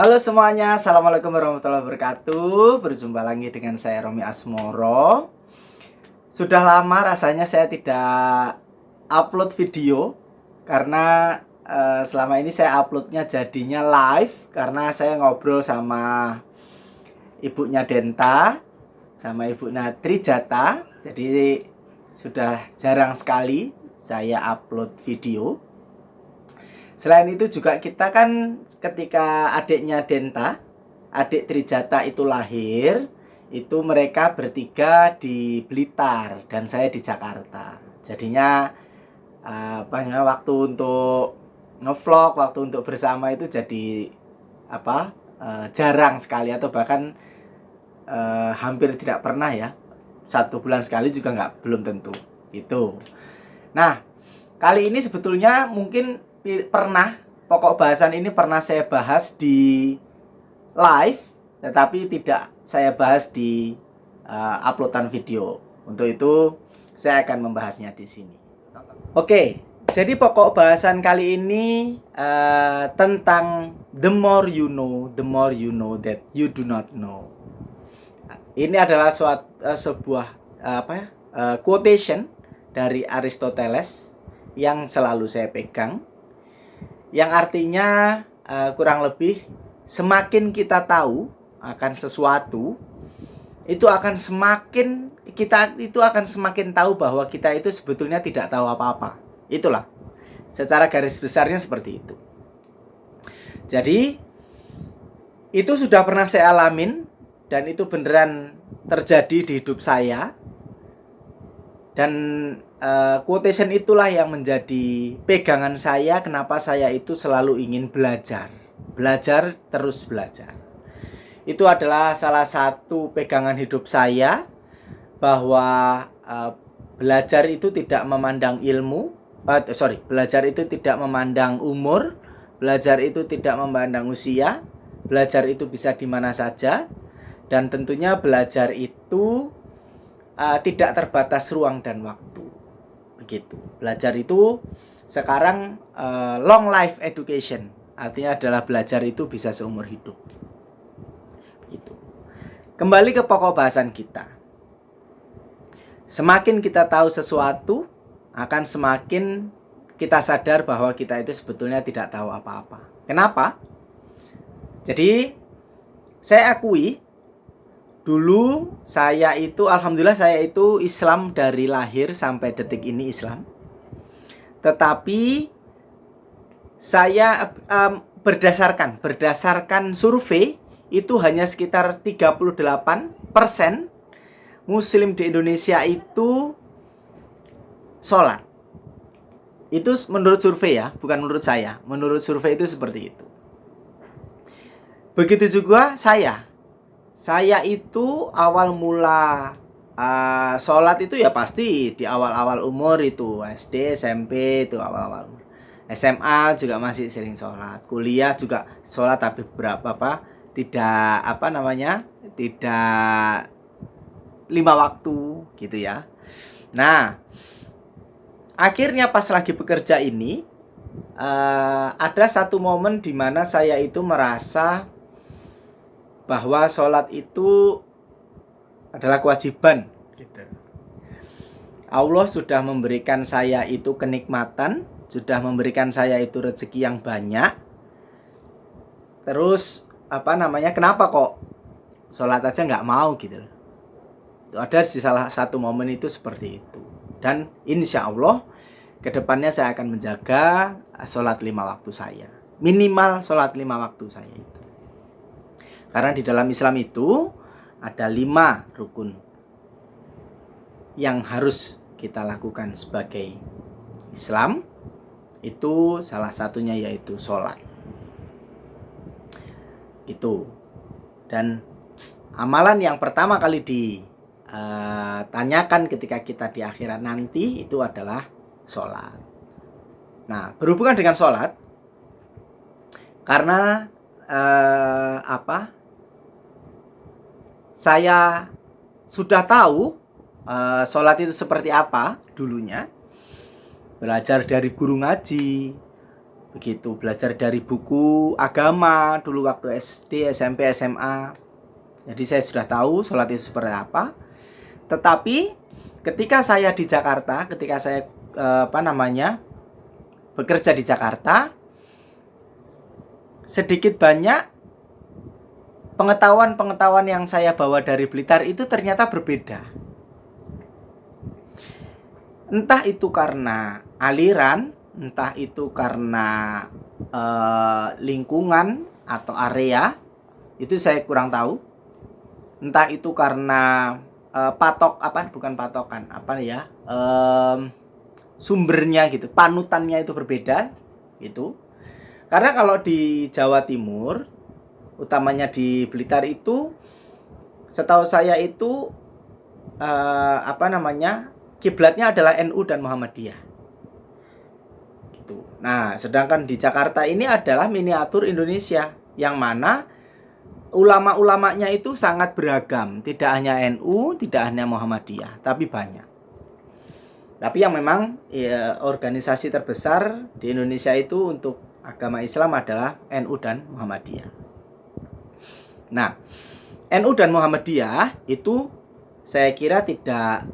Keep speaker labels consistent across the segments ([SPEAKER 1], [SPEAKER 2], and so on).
[SPEAKER 1] Halo semuanya, Assalamualaikum warahmatullahi wabarakatuh. Berjumpa lagi dengan saya Romi Asmoro. Sudah lama rasanya saya tidak upload video karena selama ini saya uploadnya jadinya live karena saya ngobrol sama ibunya Denta sama ibunya Trijata. Jadi sudah jarang sekali saya upload video. Selain itu juga kita kan ketika adiknya Denta, adik Trijata itu lahir, itu mereka bertiga di Blitar dan saya di Jakarta. Jadinya waktu untuk ngevlog, waktu untuk bersama itu jadi jarang sekali atau bahkan hampir tidak pernah ya. 1 bulan sekali juga belum tentu. Itu. Nah, kali ini sebetulnya mungkin pokok bahasan ini pernah saya bahas di live, tetapi tidak saya bahas di uploadan video. Untuk itu saya akan membahasnya di sini. Oke, jadi pokok bahasan kali ini tentang the more you know that you do not know. Ini adalah sebuah quotation dari Aristoteles yang selalu saya pegang, yang artinya kurang lebih semakin kita tahu akan sesuatu, kita akan semakin tahu bahwa kita itu sebetulnya tidak tahu apa-apa. Itulah secara garis besarnya seperti itu. Jadi itu sudah pernah saya alamin dan itu beneran terjadi di hidup saya. Dan quotation itulah yang menjadi pegangan saya kenapa saya itu selalu ingin belajar. Belajar, terus belajar. Itu adalah salah satu pegangan hidup saya, bahwa belajar itu tidak memandang belajar itu tidak memandang umur, belajar itu tidak memandang usia, belajar itu bisa di mana saja, dan tentunya belajar itu tidak terbatas ruang dan waktu. Begitu. Belajar itu sekarang long life education, artinya adalah belajar itu bisa seumur hidup. Begitu. Kembali ke pokok bahasan kita. Semakin kita tahu sesuatu, akan semakin kita sadar bahwa kita itu sebetulnya tidak tahu apa-apa. Kenapa? Jadi saya akui, dulu alhamdulillah saya itu Islam dari lahir sampai detik ini Islam. Tetapi saya berdasarkan survei itu hanya sekitar 38% Muslim di Indonesia itu sholat. Itu menurut survei ya, bukan menurut saya. Menurut survei itu seperti itu. Begitu juga saya itu awal mula sholat itu ya pasti di awal-awal umur itu, SD, SMP itu awal-awal umur. SMA juga masih sering sholat, kuliah juga sholat tapi tidak 5 waktu gitu ya. Nah, akhirnya pas lagi bekerja ini ada satu momen di mana saya itu merasa bahwa sholat itu adalah kewajiban gitu. Allah sudah memberikan saya itu kenikmatan, sudah memberikan saya itu rezeki yang banyak. Terus kenapa kok sholat aja nggak mau gitu. Ada di salah satu momen itu seperti itu. Dan insya Allah kedepannya saya akan menjaga sholat 5 waktu saya, minimal sholat 5 waktu saya itu. Karena di dalam Islam itu ada 5 rukun yang harus kita lakukan sebagai Islam. Itu salah satunya yaitu sholat. Itu. Dan amalan yang pertama kali ditanyakan ketika kita di akhirat nanti itu adalah sholat. Nah, berhubungan dengan sholat, karena saya sudah tahu sholat itu seperti apa dulunya. Belajar dari guru ngaji, begitu, belajar dari buku agama dulu waktu SD, SMP, SMA. Jadi saya sudah tahu sholat itu seperti apa. Tetapi ketika saya di Jakarta, ketika saya bekerja di Jakarta, sedikit banyak pengetahuan yang saya bawa dari Blitar itu ternyata berbeda. Entah itu karena aliran, entah itu karena lingkungan atau area, itu saya kurang tahu. Entah itu karena sumbernya gitu, panutannya itu berbeda gitu. Karena kalau di Jawa Timur, utamanya di Blitar itu, setahu saya itu kiblatnya adalah NU dan Muhammadiyah. Gitu. Nah, sedangkan di Jakarta ini adalah miniatur Indonesia, yang mana ulama-ulamanya itu sangat beragam, tidak hanya NU, tidak hanya Muhammadiyah, tapi banyak. Tapi yang memang organisasi terbesar di Indonesia itu untuk agama Islam adalah NU dan Muhammadiyah. Nah, NU dan Muhammadiyah itu saya kira tidak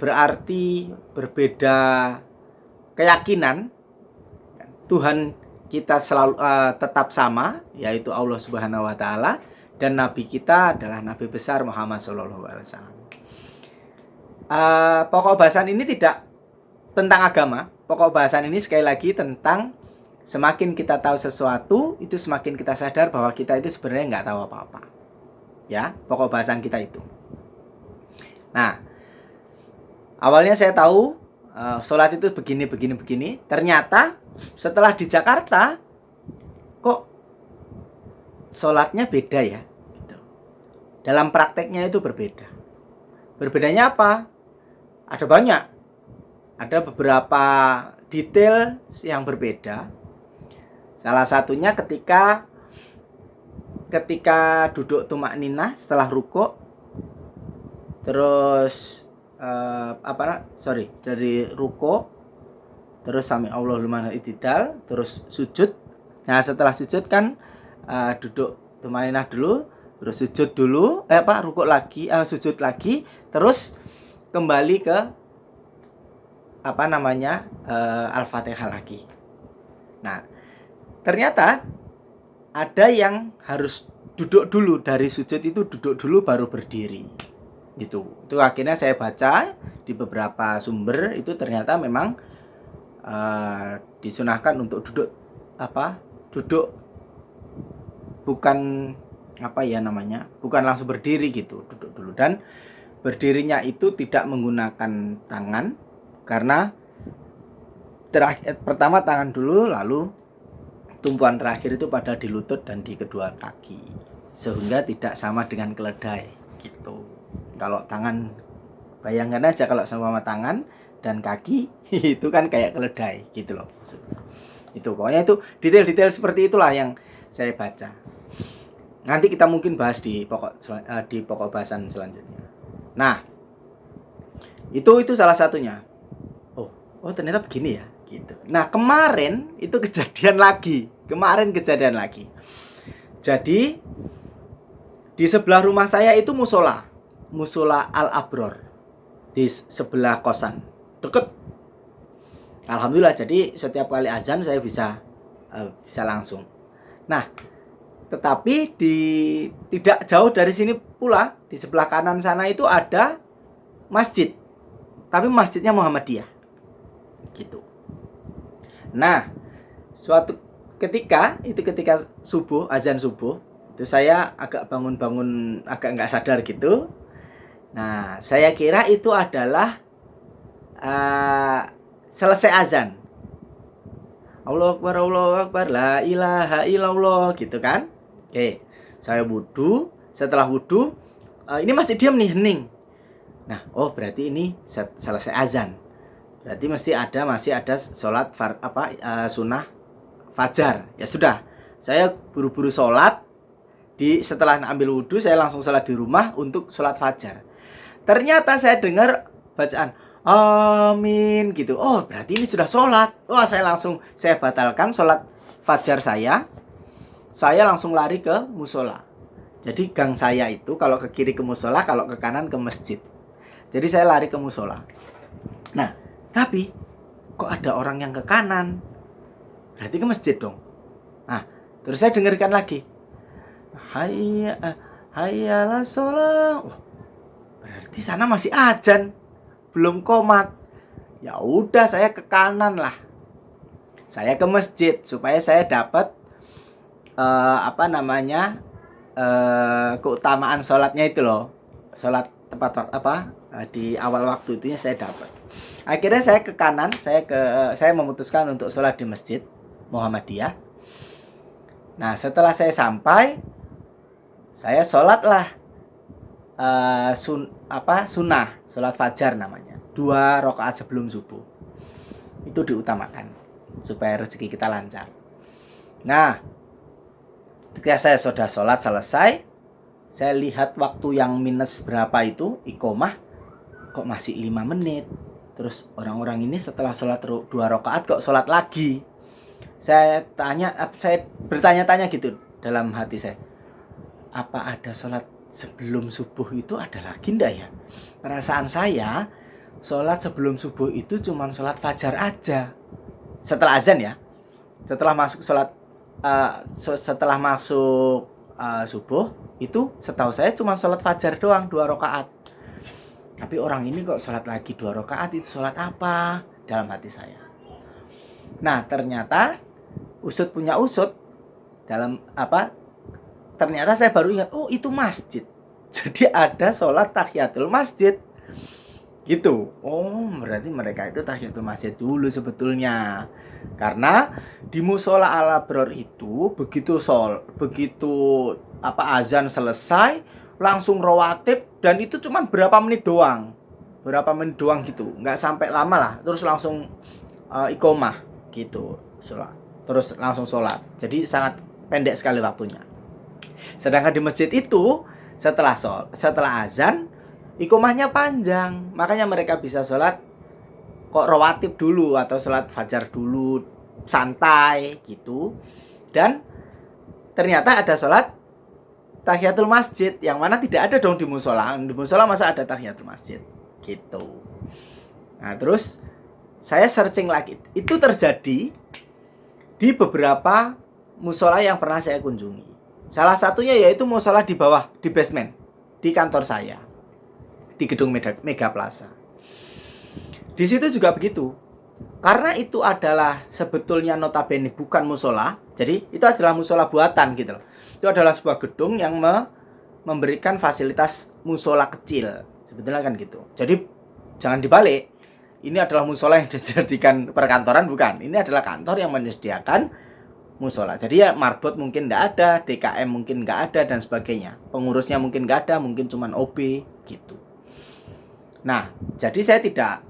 [SPEAKER 1] berarti berbeda keyakinan. Tuhan kita selalu tetap sama, yaitu Allah Subhanahu wa taala, dan nabi kita adalah nabi besar Muhammad sallallahu alaihi wasallam. Pokok bahasan ini tidak tentang agama. Pokok bahasan ini sekali lagi tentang semakin kita tahu sesuatu, itu semakin kita sadar bahwa kita itu sebenarnya nggak tahu apa-apa. Ya, pokok bahasan kita itu. Nah, awalnya saya tahu sholat itu begini. Ternyata setelah di Jakarta, kok sholatnya beda ya? Gitu. Dalam prakteknya itu berbeda. Berbedanya apa? Ada banyak. Ada beberapa detail yang berbeda. Salah satunya ketika duduk tumak ninah setelah rukuk, terus dari rukuk, terus sami Allahu liman i'tidal, terus sujud. Nah, setelah sujud kan duduk tumak ninah dulu, terus sujud dulu, rukuk lagi, sujud lagi, terus kembali ke Al-Fatihah lagi. Nah, ternyata ada yang harus duduk dulu, dari sujud itu duduk dulu baru berdiri. Itu akhirnya saya baca di beberapa sumber, itu ternyata memang disunahkan untuk duduk bukan bukan langsung berdiri gitu, duduk dulu. Dan berdirinya itu tidak menggunakan tangan, karena pertama tangan dulu, lalu tumpuan terakhir itu pada di lutut dan di kedua kaki, sehingga tidak sama dengan keledai gitu. Kalau tangan, bayangkan aja kalau sama tangan dan kaki itu kan kayak keledai gitu loh. Itu pokoknya itu detail-detail seperti itulah yang saya baca. Nanti kita mungkin bahas di pokok bahasan selanjutnya. Nah, itu salah satunya. Oh ternyata begini ya gitu. Nah, kemarin kejadian lagi. Jadi di sebelah rumah saya itu musola Al-Abror, di sebelah kosan, deket. Alhamdulillah, jadi setiap kali azan saya bisa langsung. Nah, tetapi tidak jauh dari sini pula, di sebelah kanan sana itu ada masjid, tapi masjidnya Muhammadiyah gitu. Nah, suatu ketika subuh, azan subuh, itu saya agak bangun agak nggak sadar gitu. Nah, saya kira itu adalah selesai azan. Allahu Akbar, la ilaha illallah gitu kan. Oke, saya wudu. Setelah wudu, ini masih diam nih, hening. Nah, berarti ini selesai azan. Berarti masih ada sholat sunnah fajar. Ya sudah, saya buru-buru sholat. Setelah ambil wudhu, saya langsung sholat di rumah untuk sholat fajar. Ternyata saya dengar bacaan amin gitu. Oh, berarti ini sudah sholat. Wah, saya batalkan sholat fajar saya langsung lari ke musola. Jadi gang saya itu kalau ke kiri ke musola, kalau ke kanan ke masjid. Jadi saya lari ke musola. Nah, tapi kok ada orang yang ke kanan? Berarti ke masjid dong. Nah, terus saya dengarkan lagi. Hayya hayyalah sholat. Oh, berarti sana masih azan, belum qomat. Ya udah, saya ke kanan lah. Saya ke masjid supaya saya dapat keutamaan sholatnya itu loh. Sholat tepat waktu di awal waktu itunya saya dapat. Akhirnya saya ke kanan, saya memutuskan untuk sholat di masjid Muhammadiyah. Nah, setelah saya sampai, saya sholatlah sunnah, sholat fajar namanya, 2 rakaat sebelum subuh. Itu diutamakan supaya rezeki kita lancar. Nah, ketika saya sudah sholat selesai, saya lihat waktu yang minus berapa itu, iqomah, kok masih 5 menit. Terus orang-orang ini setelah sholat 2 rakaat kok sholat lagi. Saya bertanya-tanya gitu dalam hati saya, apa ada sholat sebelum subuh itu ada lagi ndak ya? Perasaan saya sholat sebelum subuh itu cuma sholat fajar aja. Setelah azan ya, setelah masuk subuh itu setahu saya cuma sholat fajar doang 2 rakaat. Tapi orang ini kok sholat lagi 2 rakaat, itu sholat apa? Dalam hati saya. Nah, ternyata usut punya usut, ternyata saya baru ingat, oh itu masjid. Jadi ada sholat tahiyatul masjid gitu. Oh, berarti mereka itu tahiyatul masjid dulu sebetulnya. Karena di musola Al-Abror itu begitu azan selesai langsung rawatib, dan itu cuma berapa menit doang gitu, nggak sampai lama lah, terus langsung iqomah gitu, terus langsung sholat. Jadi sangat pendek sekali waktunya. Sedangkan di masjid itu setelah azan iqomahnya panjang, makanya mereka bisa sholat kok rawatib dulu atau sholat fajar dulu santai gitu. Dan ternyata ada sholat tahiyatul masjid yang mana tidak ada dong di musola. Di musola masa ada tahiyatul masjid gitu. Nah, terus saya searching lagi, itu terjadi di beberapa musola yang pernah saya kunjungi. Salah satunya yaitu musola di bawah, di basement, di kantor saya, di gedung Mega Plaza. Di situ juga begitu. Karena itu adalah sebetulnya notabene bukan musola, jadi itu adalah musola buatan gitu loh. Itu adalah sebuah gedung yang memberikan fasilitas musola kecil, sebetulnya kan gitu. Jadi jangan dibalik. Ini adalah musola yang dijadikan perkantoran, bukan. Ini adalah kantor yang menyediakan musola. Jadi ya marbot mungkin nggak ada, DKM mungkin nggak ada, dan sebagainya. Pengurusnya mungkin nggak ada, mungkin cuma OB gitu. Nah, jadi saya tidak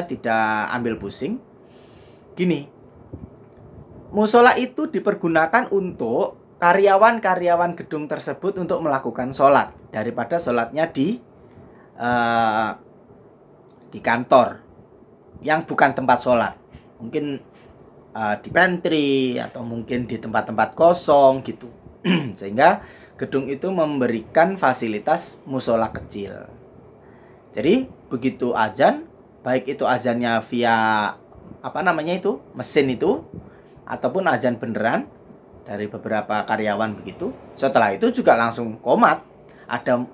[SPEAKER 1] tidak ambil pusing. Gini, musola itu dipergunakan untuk karyawan-karyawan gedung tersebut untuk melakukan sholat, daripada sholatnya di kantor yang bukan tempat sholat, mungkin di pantry atau mungkin di tempat-tempat kosong gitu. Sehingga gedung itu memberikan fasilitas musola kecil. Jadi begitu azan, baik itu azannya via mesin itu, ataupun azan beneran dari beberapa karyawan begitu, setelah itu juga langsung qomat. Ada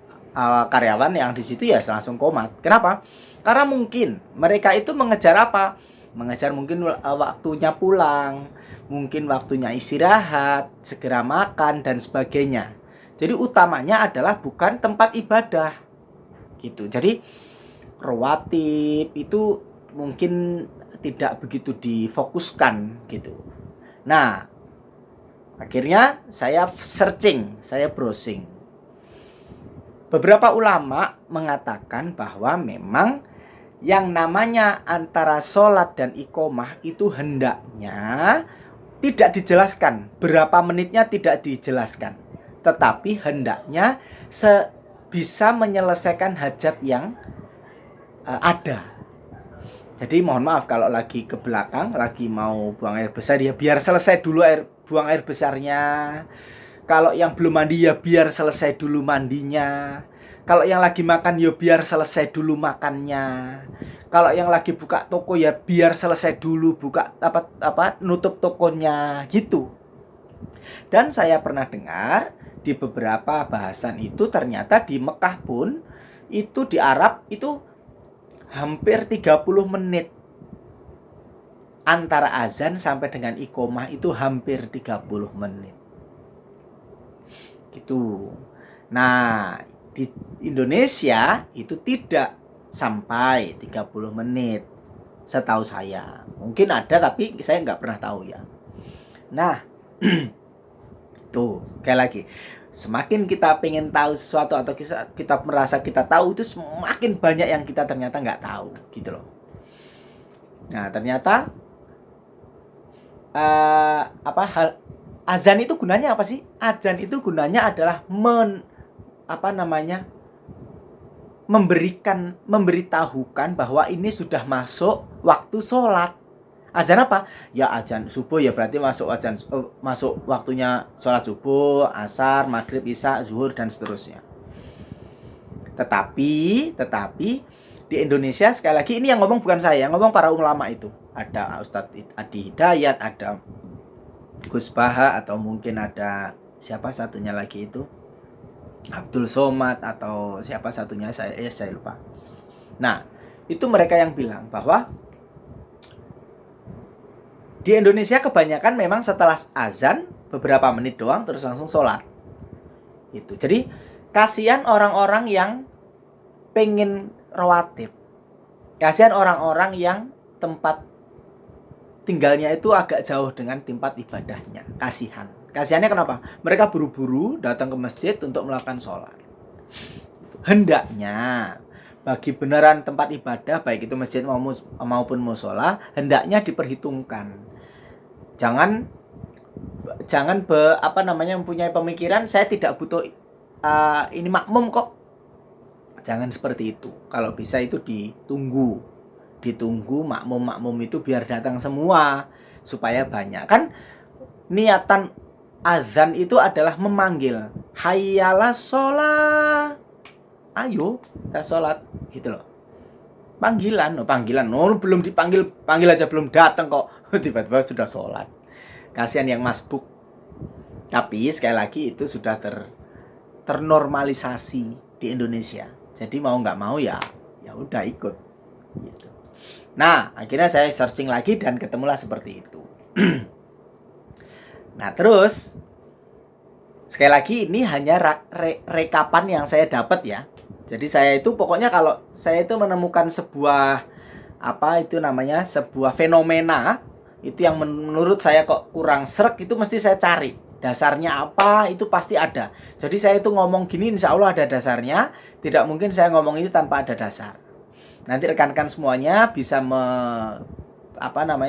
[SPEAKER 1] karyawan yang di situ ya langsung qomat. Kenapa? Karena mungkin mereka itu mengejar apa? Mengejar mungkin waktunya pulang, mungkin waktunya istirahat, segera makan, dan sebagainya. Jadi utamanya adalah bukan tempat ibadah gitu. Jadi rawatib itu mungkin tidak begitu difokuskan gitu. Nah, akhirnya saya searching, saya browsing. Beberapa ulama mengatakan bahwa memang yang namanya antara sholat dan iqomah itu hendaknya tidak dijelaskan. Berapa menitnya tidak dijelaskan. Tetapi hendaknya bisa menyelesaikan hajat yang ada. Jadi mohon maaf kalau lagi ke belakang, lagi mau buang air besar ya biar selesai dulu buang air besarnya. Kalau yang belum mandi ya biar selesai dulu mandinya. Kalau yang lagi makan ya biar selesai dulu makannya. Kalau yang lagi buka toko ya biar selesai dulu buka nutup tokonya gitu. Dan saya pernah dengar di beberapa bahasan itu ternyata di Mekah pun itu di Arab itu hampir 30 menit antara azan sampai dengan iqomah itu hampir 30 menit. Gitu. Nah, di Indonesia itu tidak sampai 30 menit setahu saya. Mungkin ada tapi saya nggak pernah tahu ya. Nah, tuh, sekali lagi. Semakin kita pengen tahu sesuatu atau kita merasa kita tahu itu semakin banyak yang kita ternyata nggak tahu gitu loh. Nah, ternyata azan itu gunanya apa sih? Azan itu gunanya adalah memberitahukan bahwa ini sudah masuk waktu sholat. Azan apa? Ya azan subuh ya berarti masuk waktunya sholat subuh, asar, maghrib, isya, zuhur dan seterusnya. Tetapi di Indonesia sekali lagi ini yang ngomong bukan saya, yang ngomong para ulama itu. Ada Ustadz Adi Hidayat, ada Gus Baha atau mungkin ada siapa satunya lagi itu Abdul Somad atau siapa satunya saya lupa. Nah, itu mereka yang bilang bahwa di Indonesia kebanyakan memang setelah azan beberapa menit doang terus langsung sholat. Itu. Jadi kasihan orang-orang yang pengen rawatib. Kasihan orang-orang yang tempat tinggalnya itu agak jauh dengan tempat ibadahnya. Kasihannya kenapa? Mereka buru-buru datang ke masjid untuk melakukan sholat. Hendaknya bagi beneran tempat ibadah, baik itu masjid maupun musola, hendaknya diperhitungkan. Jangan mempunyai pemikiran saya tidak butuh ini makmum kok. Jangan seperti itu. Kalau bisa itu ditunggu makmum itu biar datang semua supaya banyak. Kan niatan azan itu adalah memanggil, hayyalas sholat, ayo kita sholat gitu loh. Panggilan, belum dipanggil aja belum datang kok tiba-tiba sudah sholat. Kasihan yang masbuk. Tapi sekali lagi itu sudah ternormalisasi di Indonesia. Jadi mau nggak mau ya udah ikut gitu. Nah, akhirnya saya searching lagi dan ketemulah seperti itu. Nah, terus sekali lagi ini hanya rekapan yang saya dapat ya. Jadi saya itu pokoknya kalau saya itu menemukan sebuah sebuah fenomena itu yang menurut saya kok kurang srek itu mesti saya cari. Dasarnya apa itu pasti ada. Jadi saya itu ngomong gini insya Allah ada dasarnya. Tidak mungkin saya ngomong ini tanpa ada dasar. Nanti rekan-rekan semuanya bisa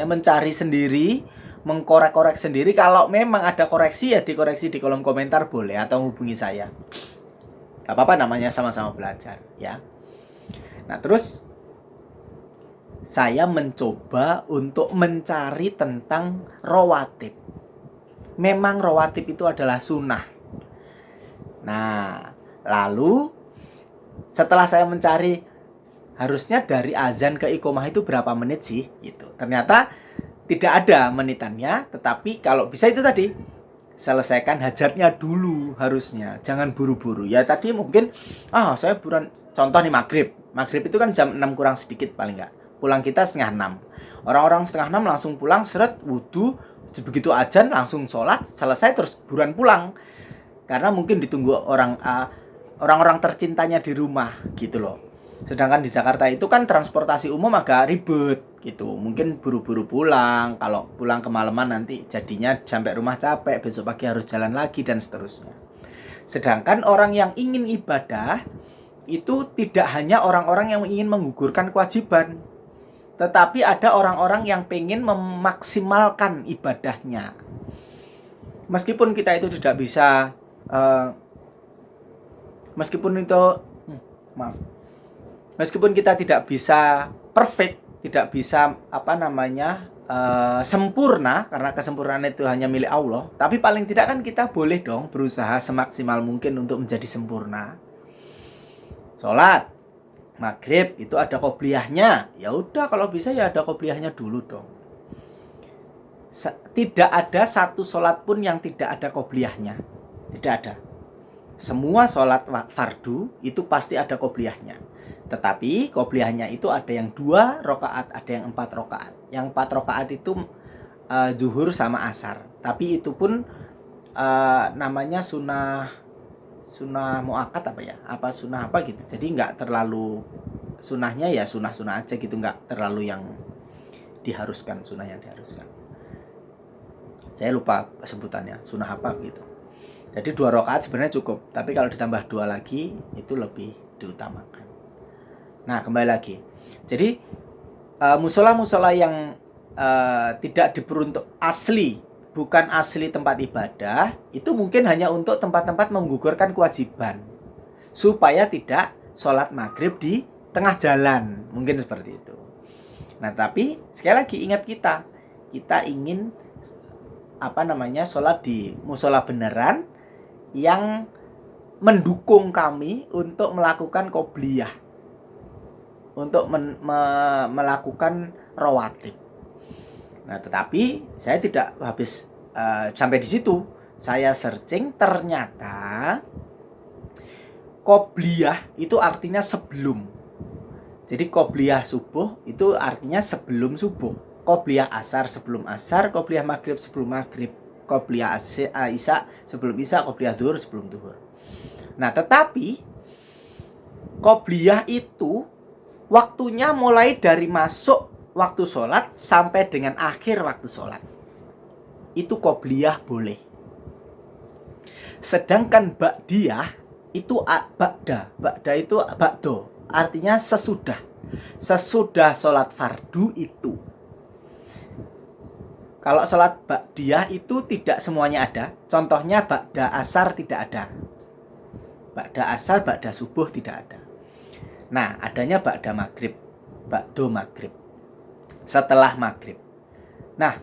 [SPEAKER 1] mencari sendiri, mengkorek-korek sendiri. Kalau memang ada koreksi ya dikoreksi di kolom komentar boleh atau hubungi saya. Gak apa-apa, namanya sama-sama belajar ya. Nah terus saya mencoba untuk mencari tentang rawatib. Memang rawatib itu adalah sunnah. Nah lalu setelah saya mencari harusnya dari azan ke iqomah itu berapa menit sih gitu. Ternyata tidak ada menitannya, tetapi kalau bisa itu tadi selesaikan hajatnya dulu harusnya. Jangan buru-buru. Ya tadi mungkin saya contoh nih maghrib itu kan jam 6 kurang sedikit paling enggak. Pulang kita setengah 6. Orang-orang setengah 6 langsung pulang seret wudu, begitu azan langsung sholat selesai terus buruan pulang. Karena mungkin ditunggu orang-orang tercintanya di rumah gitu loh. Sedangkan di Jakarta itu kan transportasi umum agak ribet gitu. Mungkin buru-buru pulang. Kalau pulang kemalaman nanti jadinya sampai rumah capek, besok pagi harus jalan lagi dan seterusnya. Sedangkan orang yang ingin ibadah itu tidak hanya orang-orang yang ingin menggugurkan kewajiban, tetapi ada orang-orang yang ingin memaksimalkan ibadahnya. Meskipun kita itu tidak bisa Meskipun kita tidak bisa perfect, tidak bisa sempurna, karena kesempurnaan itu hanya milik Allah, tapi paling tidak kan kita boleh dong berusaha semaksimal mungkin untuk menjadi sempurna. Sholat maghrib itu ada qobliyahnya, ya udah kalau bisa ya ada qobliyahnya dulu dong. Tidak ada satu sholat pun yang tidak ada qobliyahnya, tidak ada. Semua sholat fardu itu pasti ada qobliyahnya. Tetapi qobliyahnya itu ada yang 2 rakaat, ada yang 4 rakaat. Yang 4 rakaat itu zuhur sama asar. Tapi itu pun namanya sunnah muakkad sunnah apa gitu. Jadi nggak terlalu, sunnahnya ya sunnah aja gitu, nggak terlalu yang diharuskan, sunnah yang diharuskan. Saya lupa sebutannya, sunnah apa gitu. Jadi 2 rakaat sebenarnya cukup, tapi kalau ditambah 2 lagi itu lebih diutamakan. Nah, kembali lagi. Jadi musola-musola yang tidak diperuntuk asli, bukan asli tempat ibadah, itu mungkin hanya untuk tempat-tempat menggugurkan kewajiban, supaya tidak sholat maghrib di tengah jalan, mungkin seperti itu. Nah, tapi sekali lagi ingat, kita ingin sholat di musola beneran yang mendukung kami untuk melakukan qobliyah, untuk melakukan rawatib. Nah, tetapi saya tidak habis sampai di situ. Saya searching, ternyata qobliyah itu artinya sebelum. Jadi qobliyah subuh itu artinya sebelum subuh. Qobliyah asar sebelum asar, qobliyah maghrib sebelum maghrib, qobliyah isya sebelum isya, qobliyah duhur sebelum duhur. Nah, tetapi qobliyah itu waktunya mulai dari masuk waktu sholat sampai dengan akhir waktu sholat. Itu qobliyah boleh. Sedangkan ba'diyah itu ba'da itu ba'do, artinya sesudah sholat fardu itu. Kalau sholat ba'diyah itu tidak semuanya ada. Contohnya ba'da asar tidak ada. Ba'da asar, ba'da subuh tidak ada. Nah, adanya ba'da maghrib, ba'do maghrib, setelah maghrib. Nah,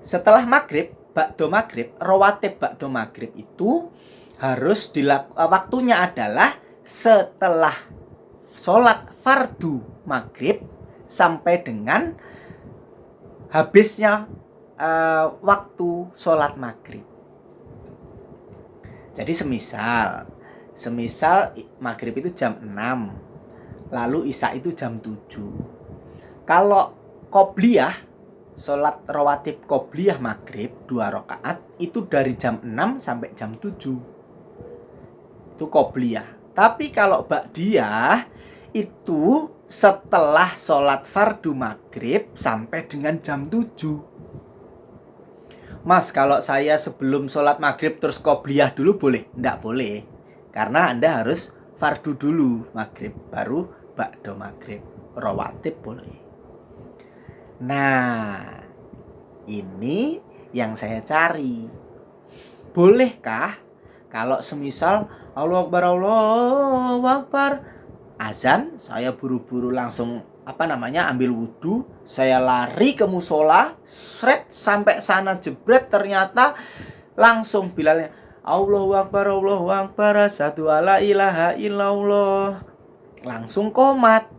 [SPEAKER 1] setelah maghrib, ba'do maghrib, rawatib ba'do maghrib itu harus waktunya adalah setelah sholat fardu maghrib sampai dengan habisnya waktu sholat maghrib. Jadi semisal maghrib itu jam 6, lalu isya itu jam 7. Kalau qobliyah, sholat rawatib qobliyah maghrib 2 rakaat itu dari jam 6 sampai jam 7. Itu qobliyah. Tapi kalau ba'diyah itu setelah sholat fardu maghrib sampai dengan jam 7. Mas, kalau saya sebelum sholat maghrib terus qobliyah dulu boleh? Enggak boleh. Karena Anda harus fardu dulu maghrib, baru ba'do maghrib. Rawatib boleh. Nah, ini yang saya cari. Bolehkah kalau semisal Allahu Akbar, azan, saya buru-buru langsung ambil wudhu, saya lari ke musola, sampai sana jebret, ternyata langsung Bilalnya Allahu Akbar, asyhadu alla ilaha illallah, langsung qomat.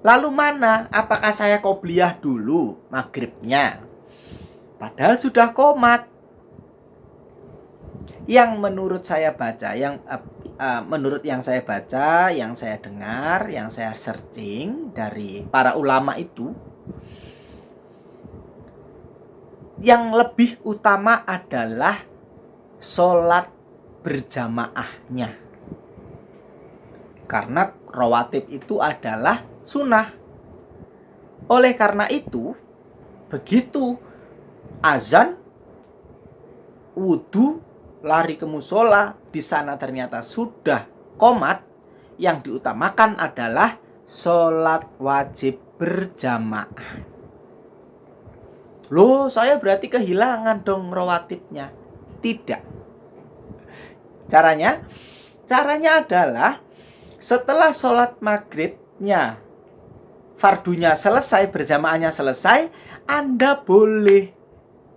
[SPEAKER 1] Lalu mana? Apakah saya qobliyah dulu maghribnya? Padahal sudah qomat. Yang menurut saya baca, menurut yang saya baca, yang saya dengar, yang saya searching dari para ulama itu, yang lebih utama adalah sholat berjamaahnya. Karena rawatib itu adalah sunnah. Oleh karena itu, begitu azan, wudhu, lari ke musola, di sana ternyata sudah qomat, yang diutamakan adalah sholat wajib berjamaah. Loh, saya berarti kehilangan dong rawatibnya. Tidak. Caranya adalah Setelah sholat maghribnya, fardunya selesai, berjamaahnya selesai, Anda boleh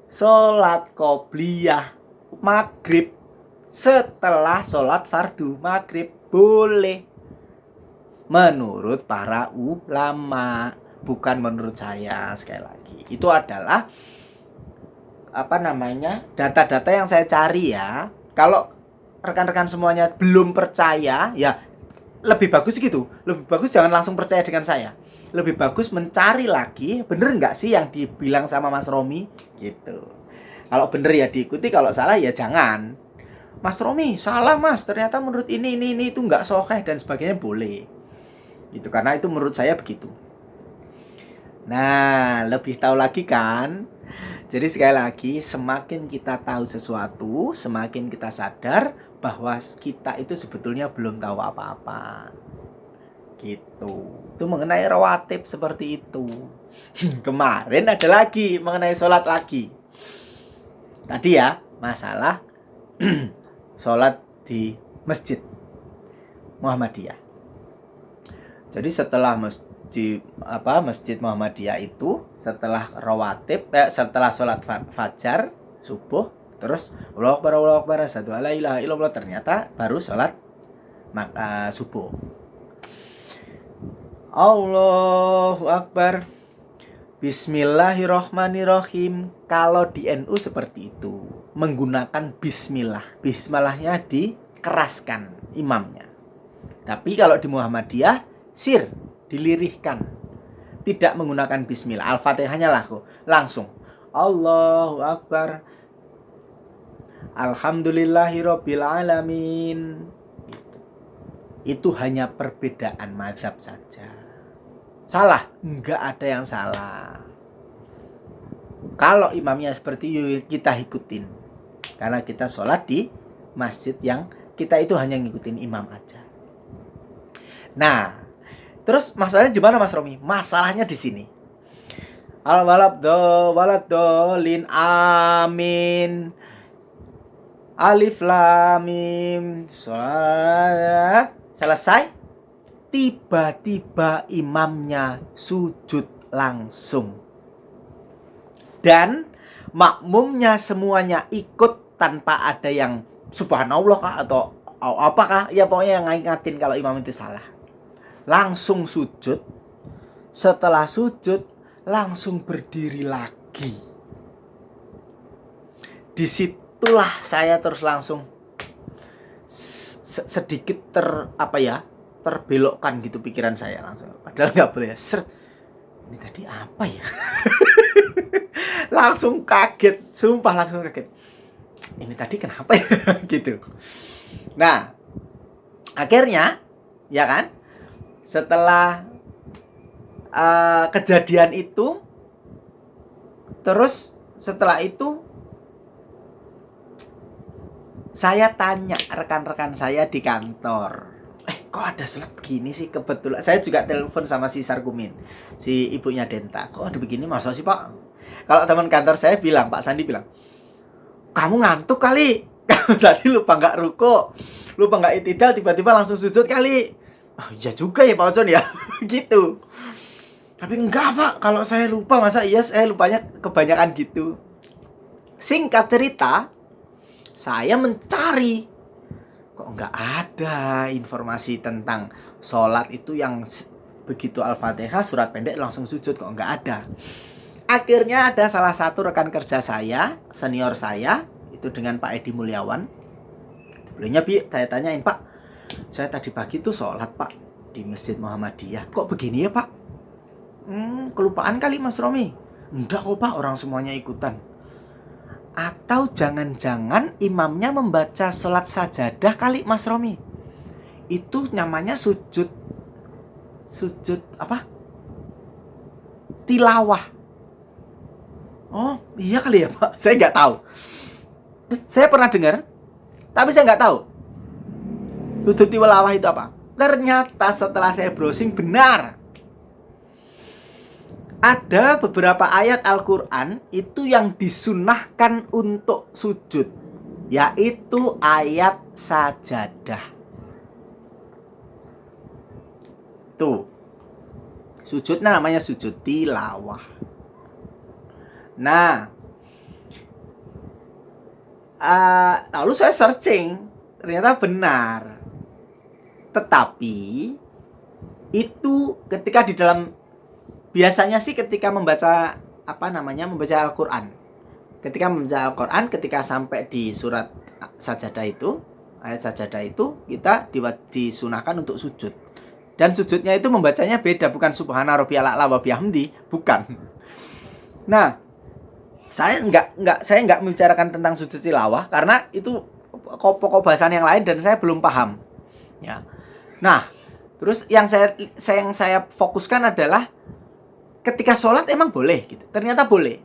[SPEAKER 1] sholat qobliyah maghrib setelah sholat fardu maghrib. Boleh. Menurut para ulama, bukan menurut saya. Sekali lagi, itu adalah data-data yang saya cari ya. Kalau rekan-rekan semuanya belum percaya, ya lebih bagus gitu. Lebih bagus jangan langsung percaya dengan saya. Lebih bagus mencari lagi, bener nggak sih yang dibilang sama Mas Romi gitu. Kalau bener ya diikuti, kalau salah ya jangan. Mas Romi salah mas, ternyata menurut ini itu nggak sahih dan sebagainya, boleh gitu, karena itu menurut saya begitu. Nah, lebih tahu lagi kan. Jadi sekali lagi, semakin kita tahu sesuatu, semakin kita sadar bahwa kita itu sebetulnya belum tahu apa-apa. Gitu. Itu mengenai rawatib seperti itu. Kemarin ada lagi mengenai sholat lagi. Tadi ya, masalah sholat di masjid Muhammadiyah. Jadi setelah masjid Muhammadiyah itu, setelah rawatib, setelah sholat fajar subuh, terus Allahu Akbar, asyhadu alla ilaha illallah, ternyata baru sholat subuh. Allahu Akbar, Bismillahirrohmanirrohim. Kalau di NU seperti itu, menggunakan bismillah. Bismillahnya dikeraskan imamnya. Tapi kalau di Muhammadiyah, dilirihkan. Tidak menggunakan bismillah. Al-Fatihahnya langsung. Allahu Akbar, Alhamdulillahirabbil alamin. Itu hanya perbedaan mazhab saja. Salah? Enggak ada yang salah. Kalau imamnya seperti itu, kita ikutin. Karena kita sholat di masjid yang kita itu hanya ngikutin imam aja. Nah, terus masalahnya gimana Mas Romi? Masalahnya di sini. Al-waladolin amin. Alif lam mim. Selesai. Tiba-tiba imamnya sujud langsung. Dan makmumnya semuanya ikut tanpa ada yang subhanallah kah atau apakah, ya pokoknya yang ngingatin kalau imam itu salah. Langsung sujud. Setelah sujud langsung berdiri lagi. Disitulah saya terus langsung sedikit terbelokkan gitu pikiran saya langsung. Padahal nggak boleh. Ini tadi apa ya? Langsung kaget, sumpah langsung kaget. Ini tadi kenapa ya? Gitu. Nah, akhirnya, ya kan? Setelah kejadian itu, terus setelah itu saya tanya rekan-rekan saya di kantor, kok ada sholat begini sih? Kebetulan saya juga telepon sama si Sarkumin, si ibunya Denta. Kok ada begini? Masa sih Pak? Kalau teman kantor saya bilang, Pak Sandi bilang, kamu ngantuk kali. Kamu tadi lupa nggak ruko, lupa nggak itidal, tiba-tiba langsung sujud kali. Oh iya juga ya Pak Ocon ya. Gitu. Tapi enggak Pak, kalau saya lupa, masa iya saya lupanya kebanyakan gitu. Singkat cerita, saya mencari, kok nggak ada informasi tentang sholat itu yang begitu Al-Fatihah surat pendek langsung sujud, kok nggak ada. Akhirnya ada salah satu rekan kerja saya, senior saya, itu dengan Pak Edi Mulyawan. Beliaunya saya tanyain, Pak, saya tadi pagi tuh sholat Pak di Masjid Muhammadiyah, kok begini ya Pak? Kelupaan kali Mas Romi. Enggak kok Pak, orang semuanya ikutan. Atau jangan-jangan imamnya membaca sholat sajadah kali Mas Romi. Itu namanya sujud apa? Tilawah. Oh iya kali ya Pak, saya nggak tahu. Saya pernah dengar, tapi saya nggak tahu sujud tilawah itu apa. Ternyata setelah saya browsing, benar. Ada beberapa ayat Al-Quran itu yang disunahkan untuk sujud, yaitu ayat sajadah. Itu. Sujudnya namanya sujud tilawah. Nah, lalu saya searching, ternyata benar. Tetapi itu ketika di dalam, biasanya sih ketika membaca membaca Al-Qur'an. Ketika membaca Al-Qur'an, ketika sampai di surat sajadah itu, ayat sajadah itu, kita disunahkan untuk sujud. Dan sujudnya itu membacanya beda, bukan subhana rabbiyal a'la wa bihamdi, bukan. Nah, saya enggak membicarakan tentang sujud tilawah karena itu pokok bahasan yang lain dan saya belum paham. Ya. Nah, terus yang saya fokuskan adalah ketika sholat emang boleh gitu. Ternyata boleh.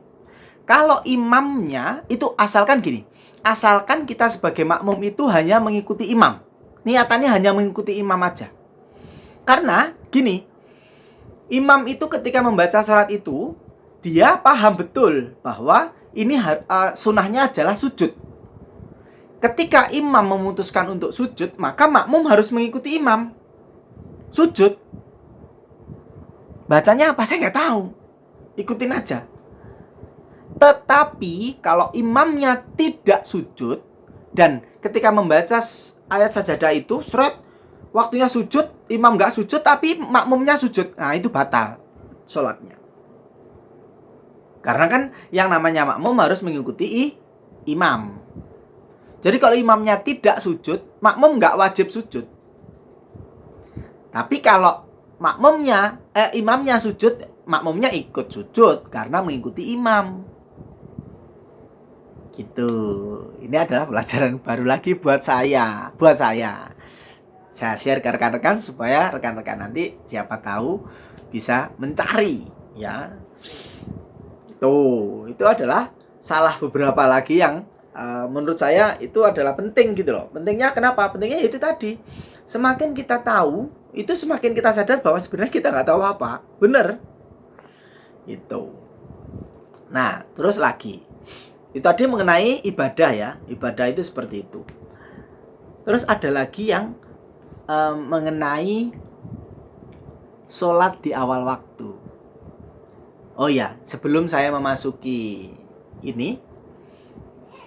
[SPEAKER 1] Kalau imamnya itu asalkan kita sebagai makmum itu hanya mengikuti imam. Niatannya hanya mengikuti imam aja. Karena gini, imam itu ketika membaca sholat itu, dia paham betul bahwa ini sunahnya adalah sujud. Ketika imam memutuskan untuk sujud, maka makmum harus mengikuti imam. Sujud. Bacanya apa? Saya nggak tahu. Ikutin aja. Tetapi kalau imamnya tidak sujud, dan ketika membaca ayat sajadah itu, waktunya sujud, imam nggak sujud, tapi makmumnya sujud. Nah, itu batal sholatnya. Karena kan yang namanya makmum harus mengikuti imam. Jadi kalau imamnya tidak sujud, makmum nggak wajib sujud. Tapi kalau imamnya sujud, makmumnya ikut sujud karena mengikuti imam. Gitu. Ini adalah pelajaran baru lagi buat saya. Saya share ke rekan-rekan supaya rekan-rekan nanti siapa tahu bisa mencari, ya. Itu adalah salah beberapa lagi yang menurut saya itu adalah penting gitu loh. Pentingnya kenapa? Pentingnya itu tadi. Semakin kita tahu, itu semakin kita sadar bahwa sebenarnya kita nggak tahu apa. Bener. Itu. Nah, terus lagi. Itu tadi mengenai ibadah ya. Ibadah itu seperti itu. Terus ada lagi yang mengenai sholat di awal waktu. Oh ya, sebelum saya memasuki ini,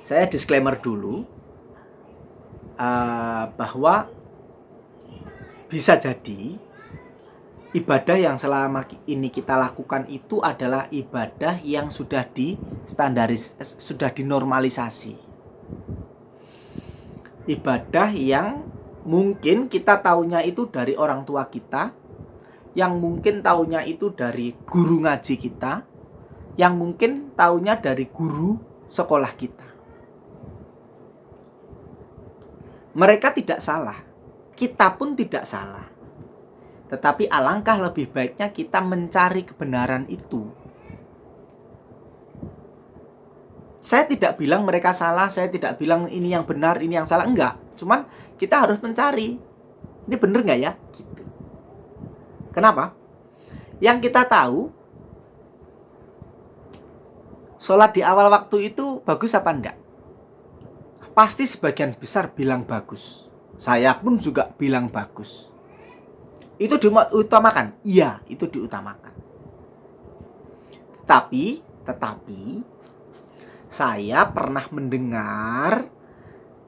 [SPEAKER 1] saya disclaimer dulu bahwa bisa jadi ibadah yang selama ini kita lakukan itu adalah ibadah yang sudah sudah dinormalisasi. Ibadah yang mungkin kita taunya itu dari orang tua kita, yang mungkin taunya itu dari guru ngaji kita, yang mungkin taunya dari guru sekolah kita. Mereka tidak salah, kita pun tidak salah. Tetapi alangkah lebih baiknya kita mencari kebenaran itu. Saya tidak bilang mereka salah, saya tidak bilang ini yang benar, ini yang salah, enggak. Cuman kita harus mencari, ini benar nggak ya? Gitu. Kenapa? Yang kita tahu, sholat di awal waktu itu bagus apa enggak? Pasti sebagian besar bilang bagus. Saya pun juga bilang bagus. Itu diutamakan? Iya, itu diutamakan. Tetapi saya pernah mendengar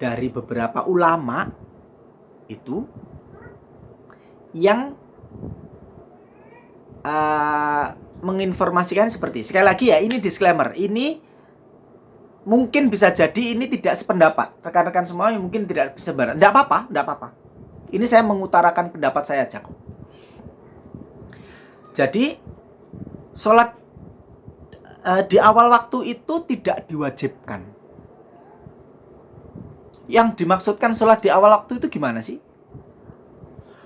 [SPEAKER 1] dari beberapa ulama itu yang menginformasikan seperti, sekali lagi ya, ini disclaimer, ini mungkin bisa jadi ini tidak sependapat. Rekan-rekan semua mungkin tidak sependapat. Enggak apa-apa. Ini saya mengutarakan pendapat saya aja kok. Jadi sholat di awal waktu itu tidak diwajibkan. Yang dimaksudkan sholat di awal waktu itu gimana sih?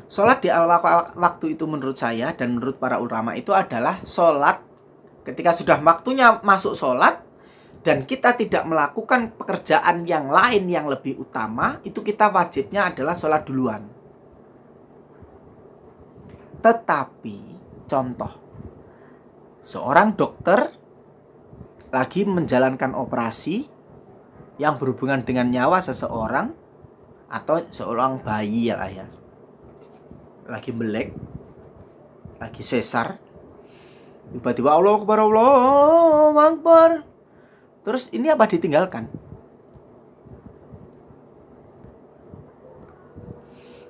[SPEAKER 1] Sholat di awal waktu itu menurut saya dan menurut para ulama itu adalah sholat ketika sudah waktunya masuk sholat dan kita tidak melakukan pekerjaan yang lain yang lebih utama, itu kita wajibnya adalah sholat duluan. Tetapi, contoh, seorang dokter lagi menjalankan operasi yang berhubungan dengan nyawa seseorang atau seorang bayi ya, lagi melek. lagi sesar, tiba-tiba Allah Akbar, Allah Akbar. Terus ini apa ditinggalkan?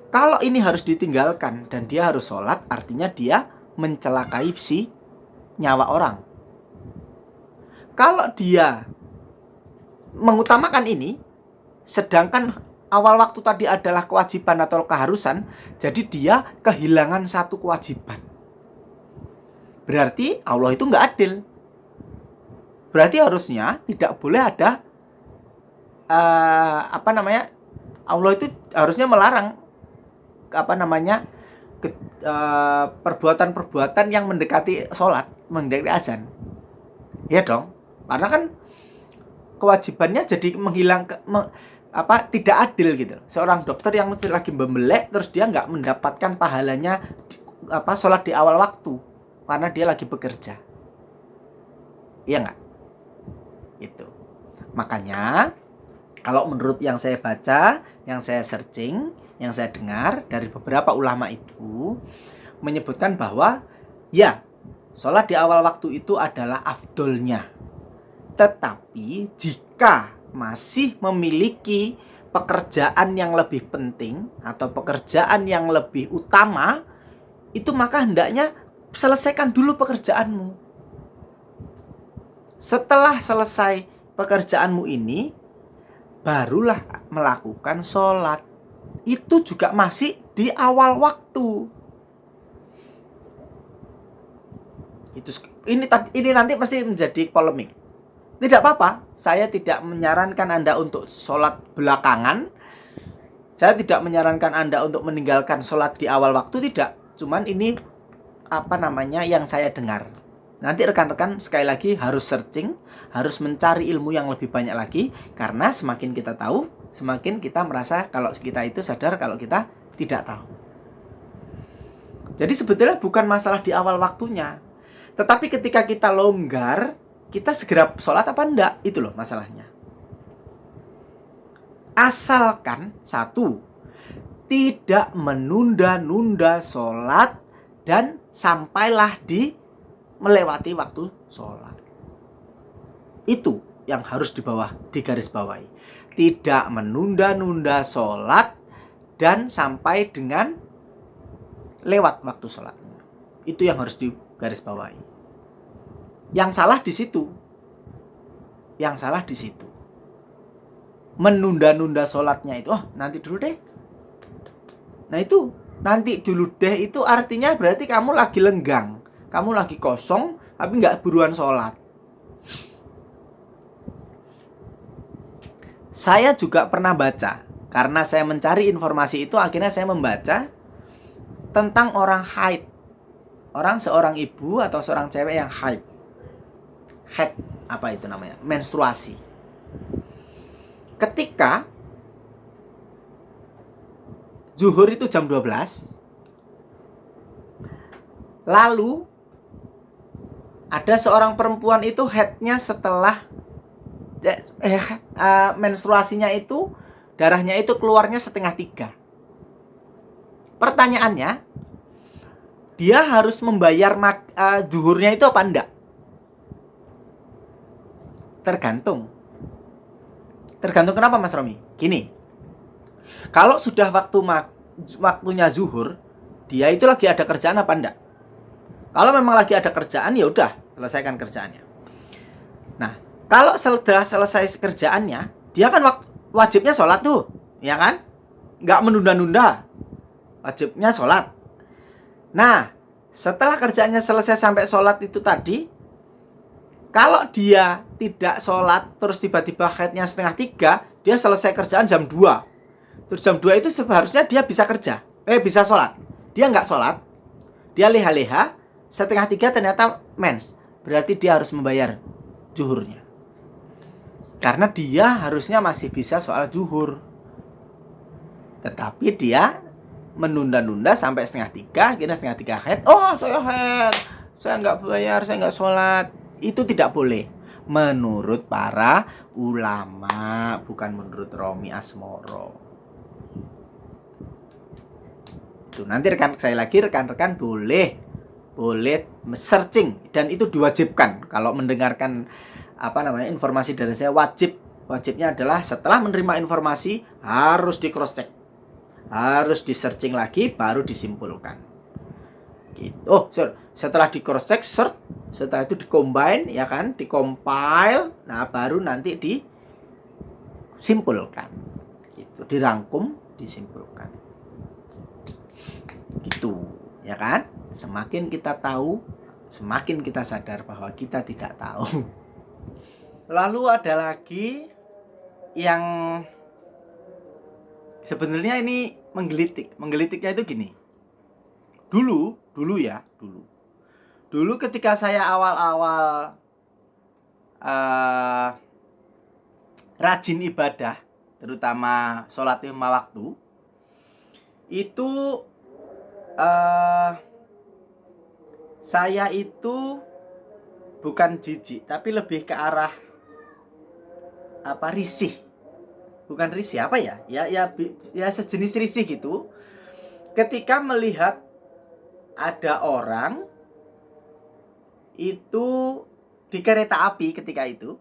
[SPEAKER 1] Kalau ini harus ditinggalkan dan dia harus sholat, artinya dia mencelakai si nyawa orang. Kalau dia mengutamakan ini, sedangkan awal waktu tadi adalah kewajiban atau keharusan, jadi dia kehilangan satu kewajiban. Berarti Allah itu nggak adil. Berarti harusnya tidak boleh ada Allah itu harusnya melarang perbuatan-perbuatan yang mendekati sholat, mendekati azan. Ya dong, karena kan kewajibannya jadi tidak adil gitu. Seorang dokter yang lagi membelek terus dia nggak mendapatkan pahalanya sholat di awal waktu karena dia lagi bekerja. Iya nggak? Itu. Makanya kalau menurut yang saya baca, yang saya searching, yang saya dengar dari beberapa ulama itu menyebutkan bahwa ya, sholat di awal waktu itu adalah afdolnya. Tetapi jika masih memiliki pekerjaan yang lebih penting atau pekerjaan yang lebih utama, itu maka hendaknya selesaikan dulu pekerjaanmu. Setelah selesai pekerjaanmu ini, barulah melakukan sholat. Itu juga masih di awal waktu. Ini nanti pasti menjadi polemik. Tidak apa-apa, saya tidak menyarankan Anda untuk sholat belakangan. Saya tidak menyarankan Anda untuk meninggalkan sholat di awal waktu, tidak. Cuman ini yang saya dengar. Nanti rekan-rekan sekali lagi harus searching, harus mencari ilmu yang lebih banyak lagi. Karena semakin kita tahu, semakin kita merasa kalau kita itu sadar kalau kita tidak tahu. Jadi sebetulnya bukan masalah di awal waktunya. Tetapi ketika kita longgar, kita segera sholat apa enggak? Itu loh masalahnya. Asalkan satu, tidak menunda-nunda sholat dan sampailah di melewati waktu sholat. Itu yang harus digaris bawahi. Tidak menunda-nunda sholat dan sampai dengan lewat waktu sholatnya. Itu yang harus digaris bawahi. Yang salah di situ. Yang salah di situ. Menunda-nunda sholatnya itu, nanti dulu deh. Nah itu, nanti dulu deh itu artinya berarti kamu lagi lenggang. Kamu lagi kosong, tapi nggak buruan sholat. Saya juga pernah baca. Karena saya mencari informasi itu, akhirnya saya membaca tentang orang haid. Seorang ibu atau seorang cewek yang haid. Haid, apa itu namanya? Menstruasi. Ketika zuhur itu jam 12, lalu ada seorang perempuan itu haidnya setelah menstruasinya itu, darahnya itu keluarnya 2:30. Pertanyaannya, dia harus membayar zuhurnya itu apa enggak? Tergantung kenapa Mas Romi? Gini, kalau sudah waktunya zuhur, dia itu lagi ada kerjaan apa enggak? Kalau memang lagi ada kerjaan, ya udah selesaikan kerjaannya. Nah, kalau sudah selesai kerjaannya, dia kan wajibnya sholat tuh, ya kan? Nggak menunda-nunda, wajibnya sholat. Nah, setelah kerjaannya selesai sampai sholat itu tadi, kalau dia tidak sholat, terus tiba-tiba haidnya 2:30, dia selesai kerjaan jam 2. Terus jam 2 itu seharusnya dia bisa bisa sholat. Dia nggak sholat, dia leha-leha, 2:30 ternyata mens. Berarti dia harus membayar zuhurnya. Karena dia harusnya masih bisa sholat zuhur. Tetapi dia menunda-nunda sampai 2:30, akhirnya 2:30 haid. Oh, saya haid, saya nggak bayar, saya nggak sholat. Itu tidak boleh. Menurut para ulama, bukan menurut Romi Asmoro. Tuh, nanti rekan-rekan boleh boleh searching, dan itu diwajibkan. Kalau mendengarkan informasi dari saya, wajibnya adalah setelah menerima informasi harus di cross check, harus di searching lagi, baru disimpulkan gitu. Setelah di cross check, setelah itu di-combine, ya kan, di-compile, nah baru nanti disimpulkan gitu, dirangkum, disimpulkan gitu, ya kan. Semakin kita tahu, semakin kita sadar bahwa kita tidak tahu. Lalu ada lagi yang sebenarnya ini menggelitiknya itu gini. Dulu ketika saya awal-awal rajin ibadah, terutama sholat 5 waktu, itu saya itu bukan jijik, tapi lebih ke arah risih. Bukan risih, ya sejenis risih gitu, ketika melihat ada orang itu di kereta api, ketika itu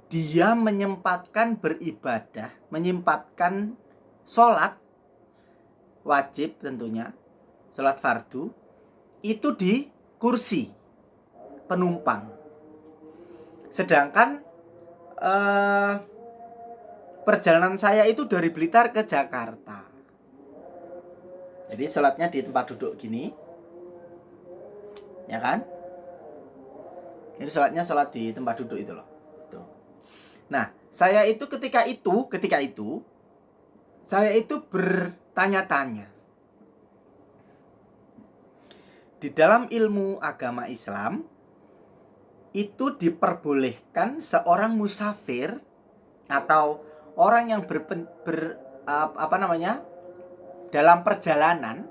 [SPEAKER 1] dia menyempatkan beribadah, menyempatkan sholat wajib, tentunya sholat fardu, itu di kursi penumpang. Sedangkan perjalanan saya itu dari Blitar ke Jakarta. Jadi sholatnya di tempat duduk gini, ya kan? Jadi sholat di tempat duduk itu loh. Tuh. Nah, saya itu ketika itu saya itu bertanya-tanya. Di dalam ilmu agama Islam itu diperbolehkan seorang musafir atau orang yang dalam perjalanan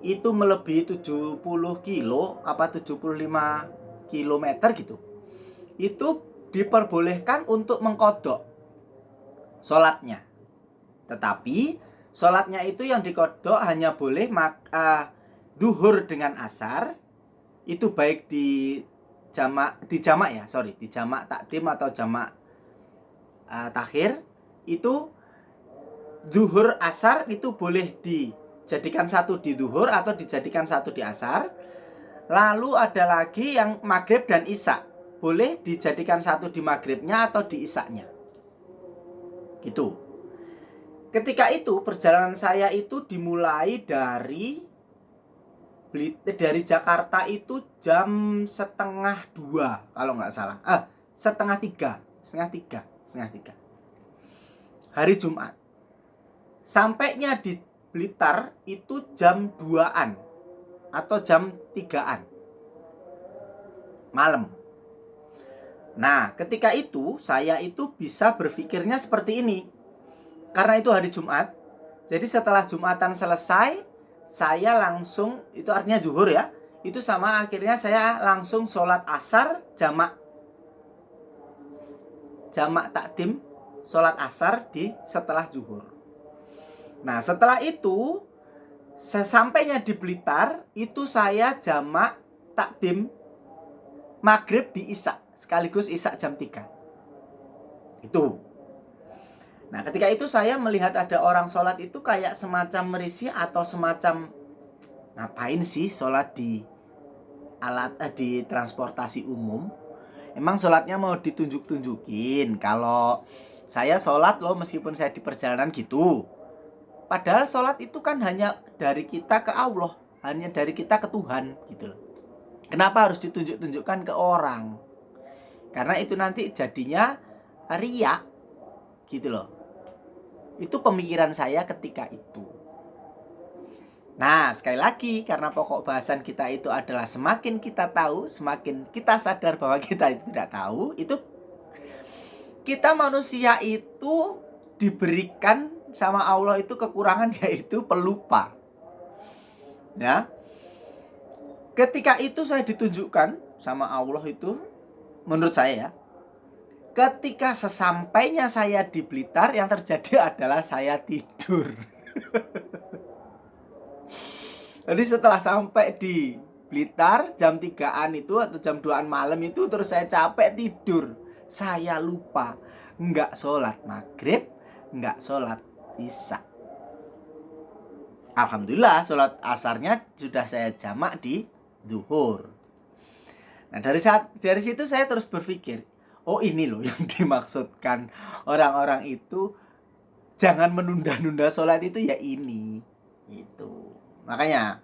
[SPEAKER 1] itu melebihi 70 kilo 75 kilometer gitu, itu diperbolehkan untuk mengkodok sholatnya. Tetapi sholatnya itu yang dikodok hanya boleh duhur dengan asar, itu baik di jamak takdim atau jamak takhir, itu duhur asar itu boleh dijadikan satu di duhur atau dijadikan satu di asar. Lalu ada lagi yang maghrib dan isya, boleh dijadikan satu di maghribnya atau di isyanya gitu. Ketika itu perjalanan saya itu dimulai dari Jakarta itu jam 1:30 kalau nggak salah, 1:30 hari Jumat. Sampainya di Blitar itu jam 2-an atau jam 3-an malam. Nah, ketika itu saya itu bisa berpikirnya seperti ini. Karena itu hari Jumat, jadi setelah Jumatan selesai, saya langsung, itu artinya zuhur ya, itu sama akhirnya saya langsung sholat asar jamak takdim, sholat asar setelah zuhur. Nah, setelah itu sesampainya di Blitar itu saya jamak takdim maghrib di isya, sekaligus isya jam 3 itu. Nah, ketika itu saya melihat ada orang sholat itu kayak semacam merisi atau semacam ngapain sih sholat di di transportasi umum. Emang sholatnya mau ditunjuk-tunjukin kalau saya sholat loh meskipun saya di perjalanan gitu. Padahal sholat itu kan hanya dari kita ke Allah, hanya dari kita ke Tuhan gitu loh. Kenapa harus ditunjuk-tunjukkan ke orang? Karena itu nanti jadinya riya gitu loh. Itu pemikiran saya ketika itu. Nah, sekali lagi, karena pokok bahasan kita itu adalah semakin kita tahu, semakin kita sadar bahwa kita itu tidak tahu. Itu kita manusia itu diberikan sama Allah itu kekurangan, yaitu pelupa. Ya. Ketika itu saya ditunjukkan sama Allah itu, menurut saya ya, ketika sesampainya saya di Blitar, yang terjadi adalah saya tidur. Jadi setelah sampai di Blitar jam 3-an itu atau jam 2-an malam itu, terus saya capek tidur. Saya lupa nggak sholat maghrib, nggak sholat isya. Alhamdulillah sholat asarnya sudah saya jamak di zuhur. Nah dari situ saya terus berpikir, oh ini loh yang dimaksudkan orang-orang itu jangan menunda-nunda sholat itu, ya ini. Itu makanya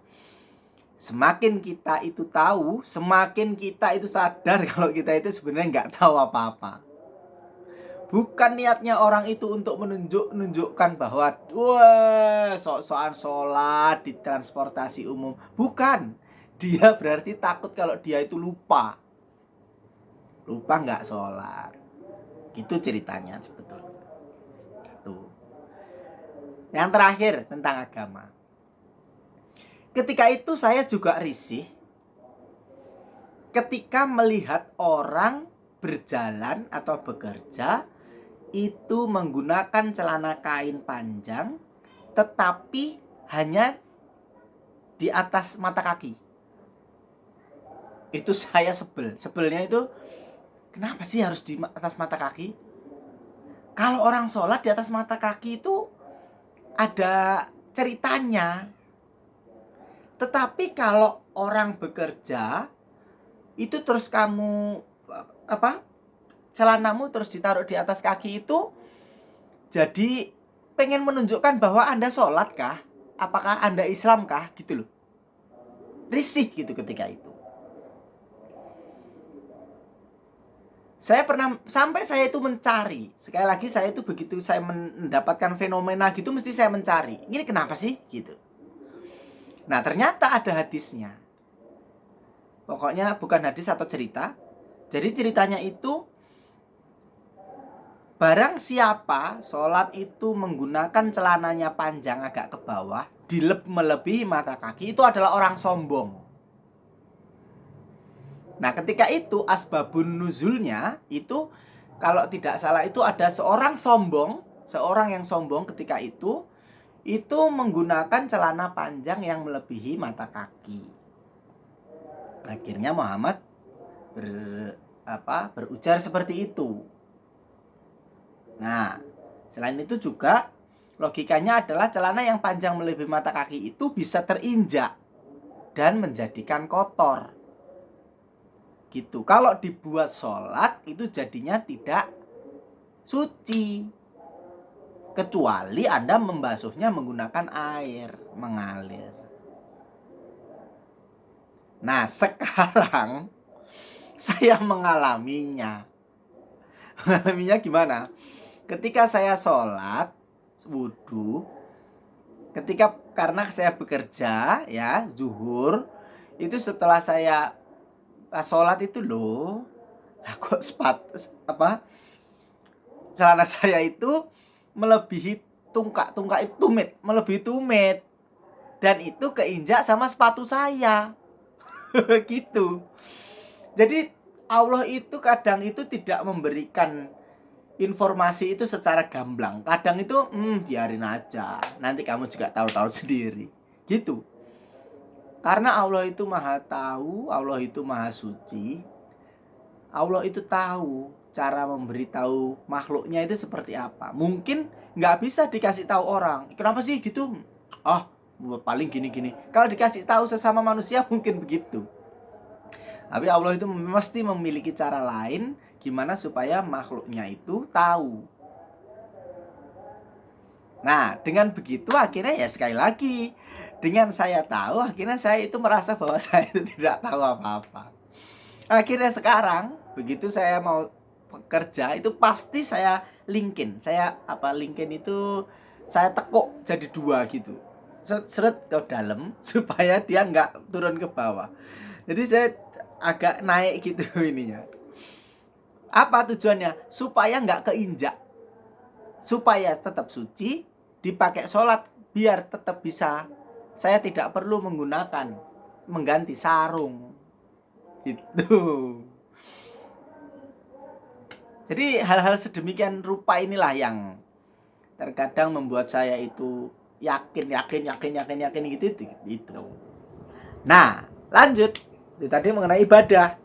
[SPEAKER 1] semakin kita itu tahu, semakin kita itu sadar kalau kita itu sebenarnya nggak tahu apa-apa. Bukan niatnya orang itu untuk menunjukkan bahwa wah sok-sokan sholat di transportasi umum. Bukan. Dia berarti takut kalau dia itu lupa. Lupa nggak sholat. Itu ceritanya sebetulnya. Tuh. Yang terakhir tentang agama. Ketika itu saya juga risih ketika melihat orang berjalan atau bekerja itu menggunakan celana kain panjang tetapi hanya di atas mata kaki. Itu saya sebelnya itu, kenapa sih harus di atas mata kaki? Kalau orang sholat di atas mata kaki itu ada ceritanya. Tetapi kalau orang bekerja itu terus kamu celanamu terus ditaruh di atas kaki itu, jadi pengen menunjukkan bahwa Anda sholat kah? Apakah Anda Islam kah? Gitu loh. Risih gitu ketika itu. Saya pernah, sampai saya itu mencari. Sekali lagi saya itu begitu saya mendapatkan fenomena gitu, mesti saya mencari. Ini kenapa sih? Gitu. Nah ternyata ada hadisnya. Pokoknya bukan hadis atau cerita. Jadi ceritanya itu, barang siapa sholat itu menggunakan celananya panjang agak ke bawah, melebihi mata kaki, itu adalah orang sombong. Nah ketika itu asbabun nuzulnya itu, kalau tidak salah itu ada seorang yang sombong ketika itu menggunakan celana panjang yang melebihi mata kaki. Akhirnya Muhammad berujar seperti itu. Nah, selain itu juga logikanya adalah celana yang panjang melebihi mata kaki itu bisa terinjak dan menjadikan kotor. Gitu. Kalau dibuat sholat itu jadinya tidak suci. Kecuali Anda membasuhnya menggunakan air mengalir. Nah, sekarang saya mengalaminya. Mengalaminya gimana? Ketika saya sholat wudhu, karena saya bekerja ya, zuhur, itu setelah saya sholat itu loh, kok celana saya itu melebihi tungkak itu melebihi tumit, dan itu keinjak sama sepatu saya. Gitu. Jadi Allah itu kadang itu tidak memberikan informasi itu secara gamblang. Kadang itu biarin aja, nanti kamu juga tahu-tahu sendiri. Gitu. Karena Allah itu maha tahu, Allah itu maha suci. Allah itu tahu cara memberitahu makhluknya itu seperti apa. Mungkin nggak bisa dikasih tahu orang. Kenapa sih gitu? Paling gini-gini. Kalau dikasih tahu sesama manusia mungkin begitu. Tapi Allah itu mesti memiliki cara lain gimana supaya makhluknya itu tahu. Nah, dengan begitu akhirnya ya sekali lagi, dengan saya tahu, akhirnya saya itu merasa bahwa saya itu tidak tahu apa-apa. Akhirnya sekarang, begitu saya mau bekerja, itu pasti saya linkin. Linkin itu saya tekuk jadi 2 gitu. Seret ke dalam supaya dia nggak turun ke bawah. Jadi saya agak naik gitu ininya. Apa tujuannya? Supaya nggak keinjak. Supaya tetap suci, dipakai sholat, biar tetap bisa. Saya tidak perlu mengganti sarung. Gitu. Jadi hal-hal sedemikian rupa inilah yang terkadang membuat saya itu yakin gitu. Nah, lanjut. Itu tadi mengenai ibadah.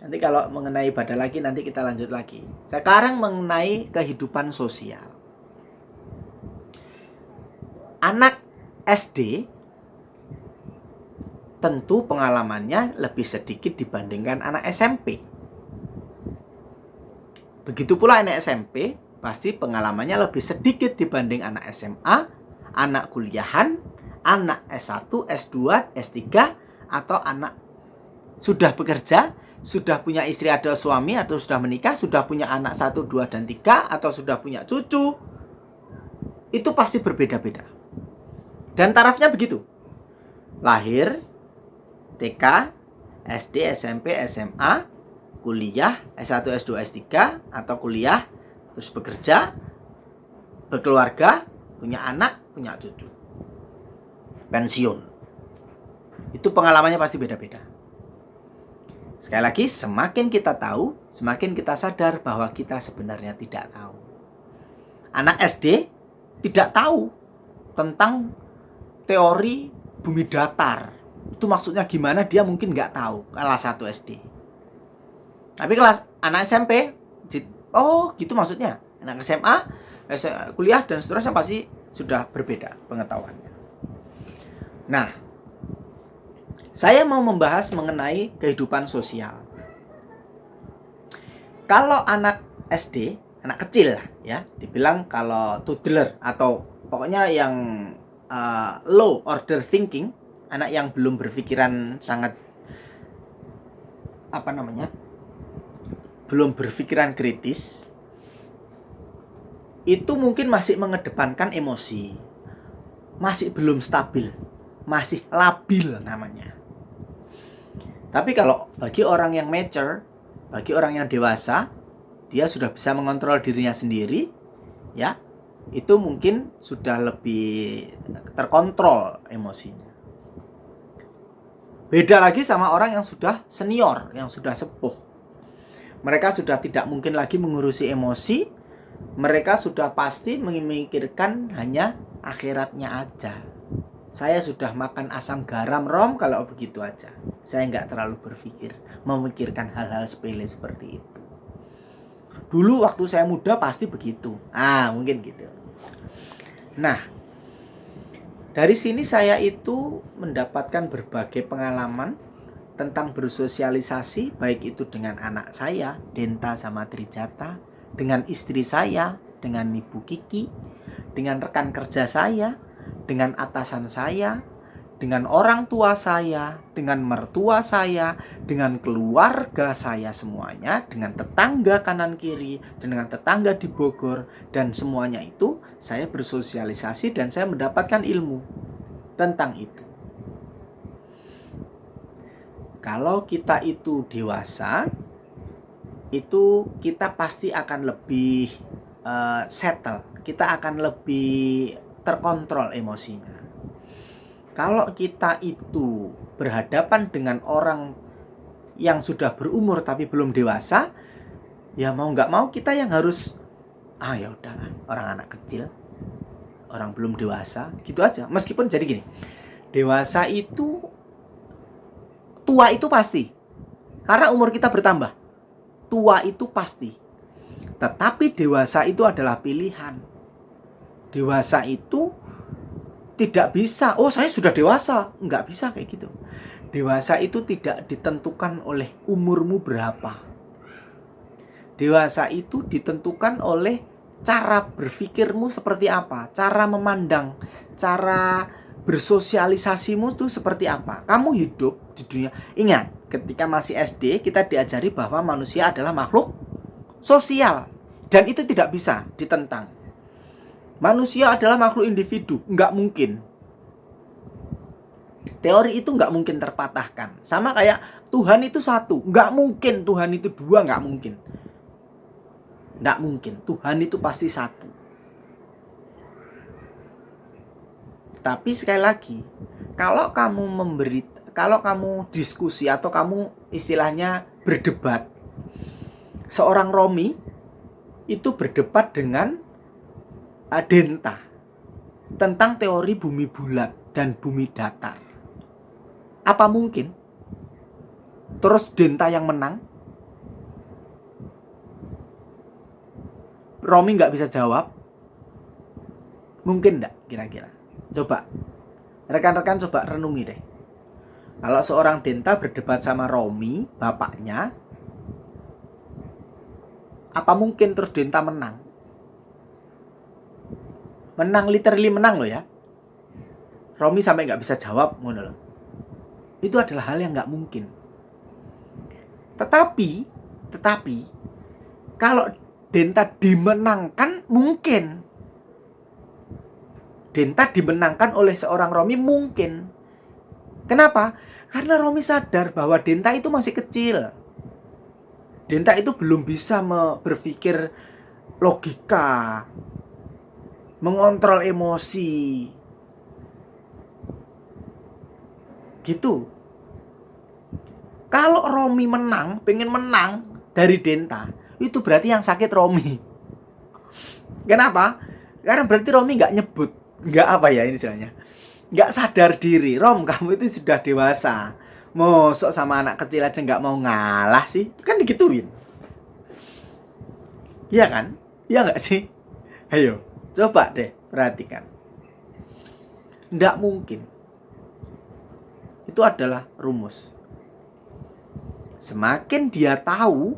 [SPEAKER 1] Nanti kalau mengenai ibadah lagi, nanti kita lanjut lagi. Sekarang mengenai kehidupan sosial. Anak SD tentu pengalamannya lebih sedikit dibandingkan anak SMP. Begitu pula anak SMP, pasti pengalamannya lebih sedikit dibanding anak SMA, anak kuliahan, anak S1, S2, S3, atau anak sudah bekerja, sudah punya istri atau suami, atau sudah menikah, sudah punya anak 1, 2, dan 3, atau sudah punya cucu. Itu pasti berbeda-beda. Dan tarafnya begitu. Lahir, TK, SD, SMP, SMA, kuliah, S1, S2, S3, atau kuliah, terus bekerja, berkeluarga, punya anak, punya cucu, pensiun. Itu pengalamannya pasti beda-beda. Sekali lagi, semakin kita tahu, semakin kita sadar bahwa kita sebenarnya tidak tahu. Anak SD tidak tahu tentang teori bumi datar. Itu maksudnya gimana, dia mungkin nggak tahu kelas 1 SD. Tapi kelas anak SMP, oh gitu maksudnya. Anak SMA, kuliah, dan seterusnya pasti sudah berbeda pengetahuannya. Nah, saya mau membahas mengenai kehidupan sosial. Kalau anak SD, anak kecil ya, dibilang kalau toddler atau pokoknya yang low order thinking, anak yang belum berpikiran sangat belum berpikiran kritis, itu mungkin masih mengedepankan emosi, masih belum stabil, masih labil namanya. Tapi kalau bagi orang yang mature, bagi orang yang dewasa, dia sudah bisa mengontrol dirinya sendiri, ya, itu mungkin sudah lebih terkontrol emosinya. Beda lagi sama orang yang sudah senior, yang sudah sepuh. Mereka sudah tidak mungkin lagi mengurusi emosi. Mereka sudah pasti memikirkan hanya akhiratnya aja. Saya sudah makan asam garam rom kalau begitu aja. Saya nggak terlalu memikirkan hal-hal sepele seperti itu. Dulu waktu saya muda pasti begitu. Mungkin gitu. Nah, dari sini saya itu mendapatkan berbagai pengalaman tentang bersosialisasi, baik itu dengan anak saya, Denta sama Trijata, dengan istri saya, dengan Ibu Kiki, dengan rekan kerja saya, dengan atasan saya, dengan orang tua saya, dengan mertua saya, dengan keluarga saya semuanya, dengan tetangga kanan kiri, dengan tetangga di Bogor, dan semuanya itu saya bersosialisasi dan saya mendapatkan ilmu tentang itu. Kalau kita itu dewasa, itu kita pasti akan lebih settle, kita akan lebih terkontrol emosinya. Kalau kita itu berhadapan dengan orang yang sudah berumur tapi belum dewasa, ya mau nggak mau kita yang harus, ya udahlah, orang anak kecil, orang belum dewasa, gitu aja. Meskipun jadi gini, dewasa itu, tua itu pasti, karena umur kita bertambah. Tua itu pasti. Tetapi dewasa itu adalah pilihan. Dewasa itu tidak bisa, saya sudah dewasa. Nggak bisa kayak gitu. Dewasa itu tidak ditentukan oleh umurmu berapa. Dewasa itu ditentukan oleh cara berpikirmu seperti apa, cara memandang, cara bersosialisasimu itu seperti apa. Kamu hidup di dunia. Ingat, ketika masih SD kita diajari bahwa manusia adalah makhluk sosial, dan itu tidak bisa ditentang. Manusia adalah makhluk individu, nggak mungkin. Teori itu nggak mungkin terpatahkan. Sama kayak Tuhan itu satu, nggak mungkin Tuhan itu dua, nggak mungkin. Nggak mungkin, Tuhan itu pasti satu. Tapi sekali lagi, kalau kamu diskusi atau kamu istilahnya berdebat, seorang Romi itu berdebat dengan Denta tentang teori bumi bulat dan bumi datar. Apa mungkin terus Denta yang menang? Romi nggak bisa jawab. Mungkin nggak kira-kira? Coba rekan-rekan coba renungi deh. Kalau seorang Denta berdebat sama Romi, bapaknya, apa mungkin terus Denta menang? Menang, literally menang loh ya. Romi sampai nggak bisa jawab, ngono loh. Itu adalah hal yang nggak mungkin. Tetapi kalau Denta dimenangkan, mungkin. Denta dimenangkan oleh seorang Romi, mungkin. Kenapa? Karena Romi sadar bahwa Denta itu masih kecil. Denta itu belum bisa berpikir logika, mengontrol emosi. Gitu. Kalau Romi menang, pengen menang dari Denta, itu berarti yang sakit Romi. Kenapa? Karena berarti Romi nggak nyebut, nggak apa ya ini istilahnya, nggak sadar diri. Rom, kamu itu sudah dewasa, mosok sama anak kecil aja nggak mau ngalah sih, kan digituin. Iya kan? Iya nggak sih? Ayo, coba deh perhatikan. Nggak mungkin. Itu adalah rumus. Semakin dia tahu,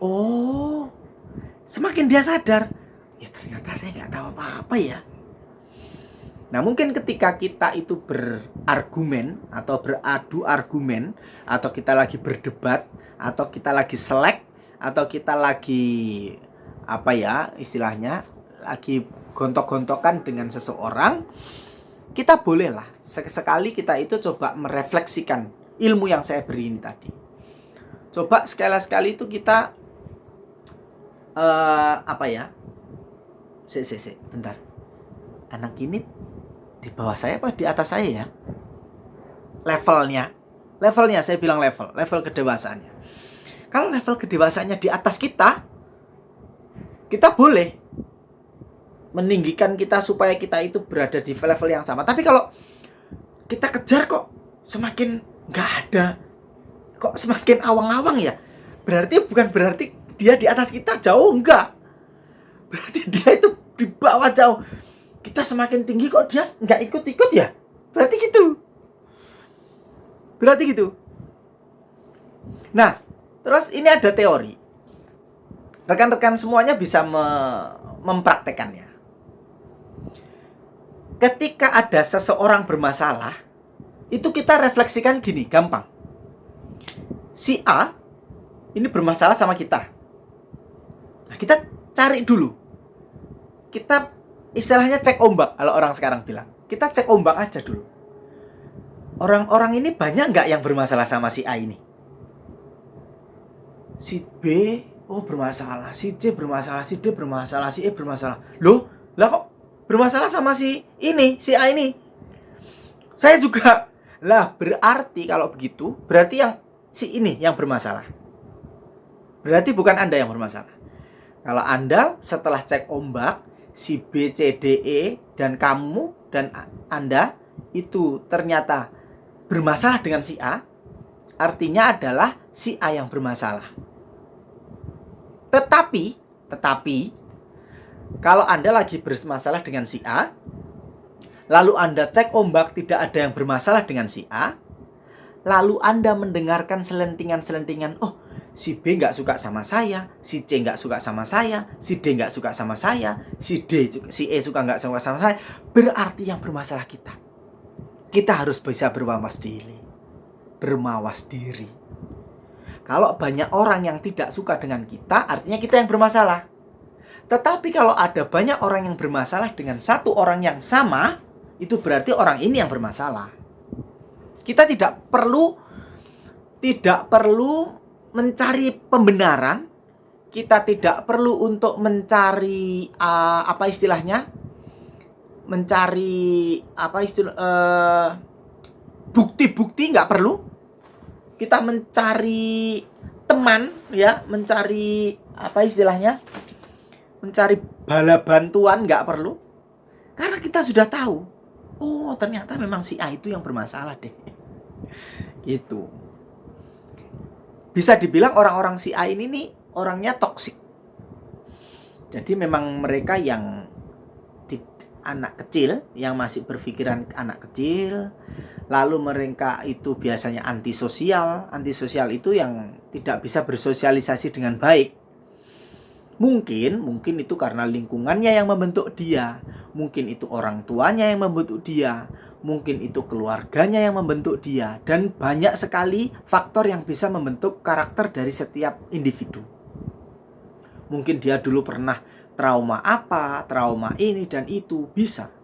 [SPEAKER 1] oh, semakin dia sadar, ya ternyata saya nggak tahu apa-apa ya. Nah, mungkin ketika kita itu berargumen atau beradu argumen, atau kita lagi berdebat, atau kita lagi selek, atau kita lagi apa ya istilahnya, lagi gontok-gontokan dengan seseorang, kita bolehlah sekali kita itu coba merefleksikan ilmu yang saya beri ini tadi. Coba sekali-sekali itu kita apa ya? Bentar. Anak ini di bawah saya apa di atas saya ya? Levelnya saya bilang level kedewasaannya. Kalau level kedewasaannya di atas kita boleh meninggikan kita supaya kita itu berada di level yang sama. Tapi kalau kita kejar kok semakin nggak ada, kok semakin awang-awang ya, bukan berarti dia di atas kita, jauh, enggak. Berarti dia itu di bawah jauh. Kita semakin tinggi kok dia nggak ikut-ikut ya? Berarti gitu. Nah, terus ini ada teori. Rekan-rekan semuanya bisa mempraktekannya. Ketika ada seseorang bermasalah, itu kita refleksikan gini, gampang. Si A ini bermasalah sama kita. Nah, kita cari dulu. Kita istilahnya cek ombak, kalau orang sekarang bilang. Kita cek ombak aja dulu. Orang-orang ini banyak nggak yang bermasalah sama si A ini? Si B, bermasalah. Si C bermasalah. Si D bermasalah. Si E bermasalah. Loh, lah kok bermasalah sama si ini, si A ini? Saya juga. Lah, berarti kalau begitu, berarti yang si ini yang bermasalah. Berarti bukan Anda yang bermasalah. Kalau Anda setelah cek ombak, si B, C, D, E, dan kamu dan Anda itu ternyata bermasalah dengan si A, artinya adalah si A yang bermasalah. Tetapi kalau Anda lagi bermasalah dengan si A, lalu Anda cek ombak tidak ada yang bermasalah dengan si A, lalu Anda mendengarkan selentingan-selentingan, si B nggak suka sama saya, si C nggak suka sama saya, si D nggak suka sama saya, si E suka nggak suka sama saya. Berarti yang bermasalah kita. Kita harus bisa bermawas diri. Kalau banyak orang yang tidak suka dengan kita, artinya kita yang bermasalah. Tetapi kalau ada banyak orang yang bermasalah dengan satu orang yang sama, itu berarti orang ini yang bermasalah. Kita tidak perlu mencari pembenaran, kita tidak perlu untuk mencari bukti-bukti, nggak perlu. Kita mencari teman, ya, mencari mencari bala bantuan, nggak perlu. Karena kita sudah tahu, ternyata memang si A itu yang bermasalah deh. Itu. Bisa dibilang orang-orang si A ini nih orangnya toksik. Jadi memang mereka yang anak kecil, yang masih berpikiran anak kecil, lalu mereka itu biasanya antisosial. Antisosial itu yang tidak bisa bersosialisasi dengan baik. Mungkin itu karena lingkungannya yang membentuk dia, mungkin itu orang tuanya yang membentuk dia, mungkin itu keluarganya yang membentuk dia, dan banyak sekali faktor yang bisa membentuk karakter dari setiap individu. Mungkin dia dulu pernah trauma apa, trauma ini dan itu, bisa.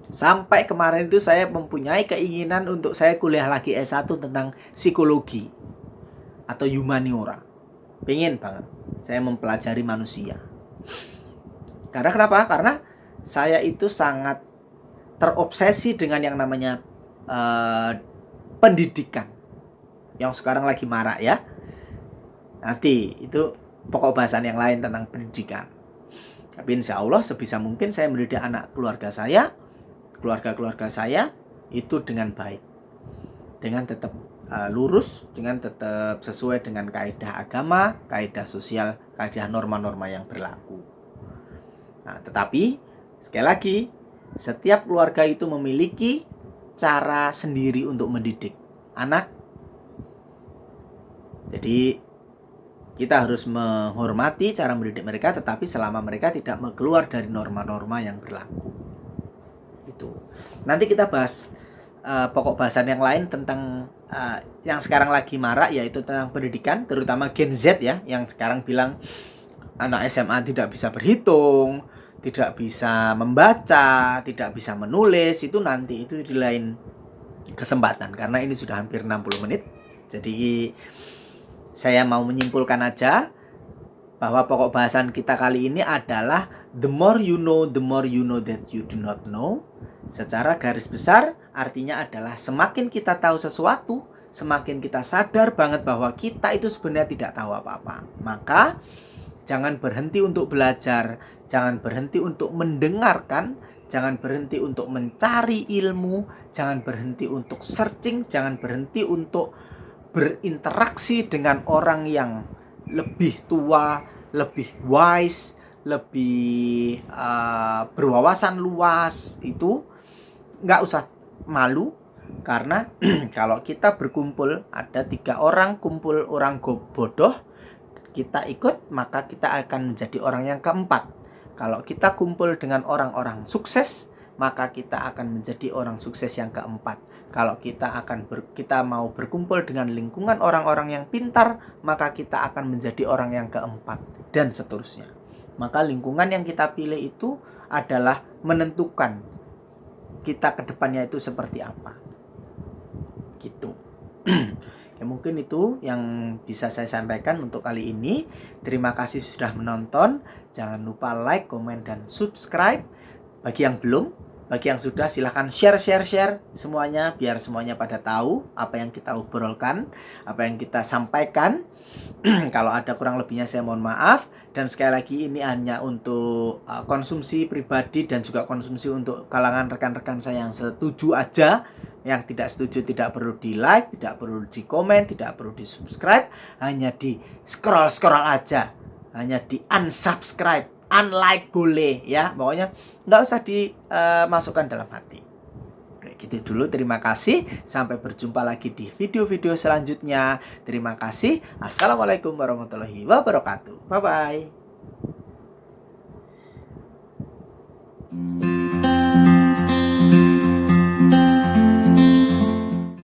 [SPEAKER 1] Sampai kemarin itu saya mempunyai keinginan untuk saya kuliah lagi S1 tentang psikologi atau humaniora. Pengen banget saya mempelajari manusia. Karena kenapa? Karena saya itu sangat terobsesi dengan yang namanya pendidikan, yang sekarang lagi marak ya. Nanti itu pokok bahasan yang lain tentang pendidikan. Tapi insya Allah sebisa mungkin saya mendidik anak keluarga saya itu dengan baik, dengan tetap lurus, dengan tetap sesuai dengan kaidah agama, kaidah sosial, kaidah norma-norma yang berlaku. Nah, tetapi sekali lagi, setiap keluarga itu memiliki cara sendiri untuk mendidik anak. Jadi kita harus menghormati cara mendidik mereka, tetapi selama mereka tidak keluar dari norma-norma yang berlaku. Itu. Nanti kita bahas pokok bahasan yang lain tentang yang sekarang lagi marak, yaitu tentang pendidikan, terutama Gen Z ya, yang sekarang bilang anak SMA tidak bisa berhitung, tidak bisa membaca, tidak bisa menulis. Itu nanti itu di lain kesempatan, karena ini sudah hampir 60 menit. Jadi saya mau menyimpulkan aja bahwa pokok bahasan kita kali ini adalah the more you know that you do not know. Secara garis besar artinya adalah semakin kita tahu sesuatu, semakin kita sadar banget bahwa kita itu sebenarnya tidak tahu apa-apa. Maka jangan berhenti untuk belajar, jangan berhenti untuk mendengarkan, jangan berhenti untuk mencari ilmu, jangan berhenti untuk searching, jangan berhenti untuk berinteraksi dengan orang yang lebih tua, lebih wise, lebih berwawasan luas. Itu nggak usah malu, karena kalau kita berkumpul, ada 3 orang kumpul orang bodoh, kita ikut, maka kita akan menjadi orang yang keempat. Kalau kita kumpul dengan orang-orang sukses, maka kita akan menjadi orang sukses yang keempat. Kalau kita mau berkumpul dengan lingkungan orang-orang yang pintar, maka kita akan menjadi orang yang keempat, dan seterusnya. Maka lingkungan yang kita pilih itu adalah menentukan kita ke depannya itu seperti apa. Gitu. Ya, mungkin itu yang bisa saya sampaikan untuk kali ini. Terima kasih sudah menonton. Jangan lupa like, komen, dan subscribe. Bagi yang belum, bagi yang sudah, silahkan share semuanya, biar semuanya pada tahu apa yang kita obrolkan, apa yang kita sampaikan. Kalau ada kurang lebihnya saya mohon maaf. Dan sekali lagi ini hanya untuk konsumsi pribadi dan juga konsumsi untuk kalangan rekan-rekan saya yang setuju aja. Yang tidak setuju tidak perlu di like, tidak perlu di komen, tidak perlu di subscribe. Hanya di scroll aja, hanya di unsubscribe, unlike boleh ya. Pokoknya nggak usah dimasukkan dalam hati. Kayak gitu dulu, terima kasih. Sampai berjumpa lagi di video-video selanjutnya. Terima kasih. Assalamualaikum warahmatullahi wabarakatuh. Bye-bye.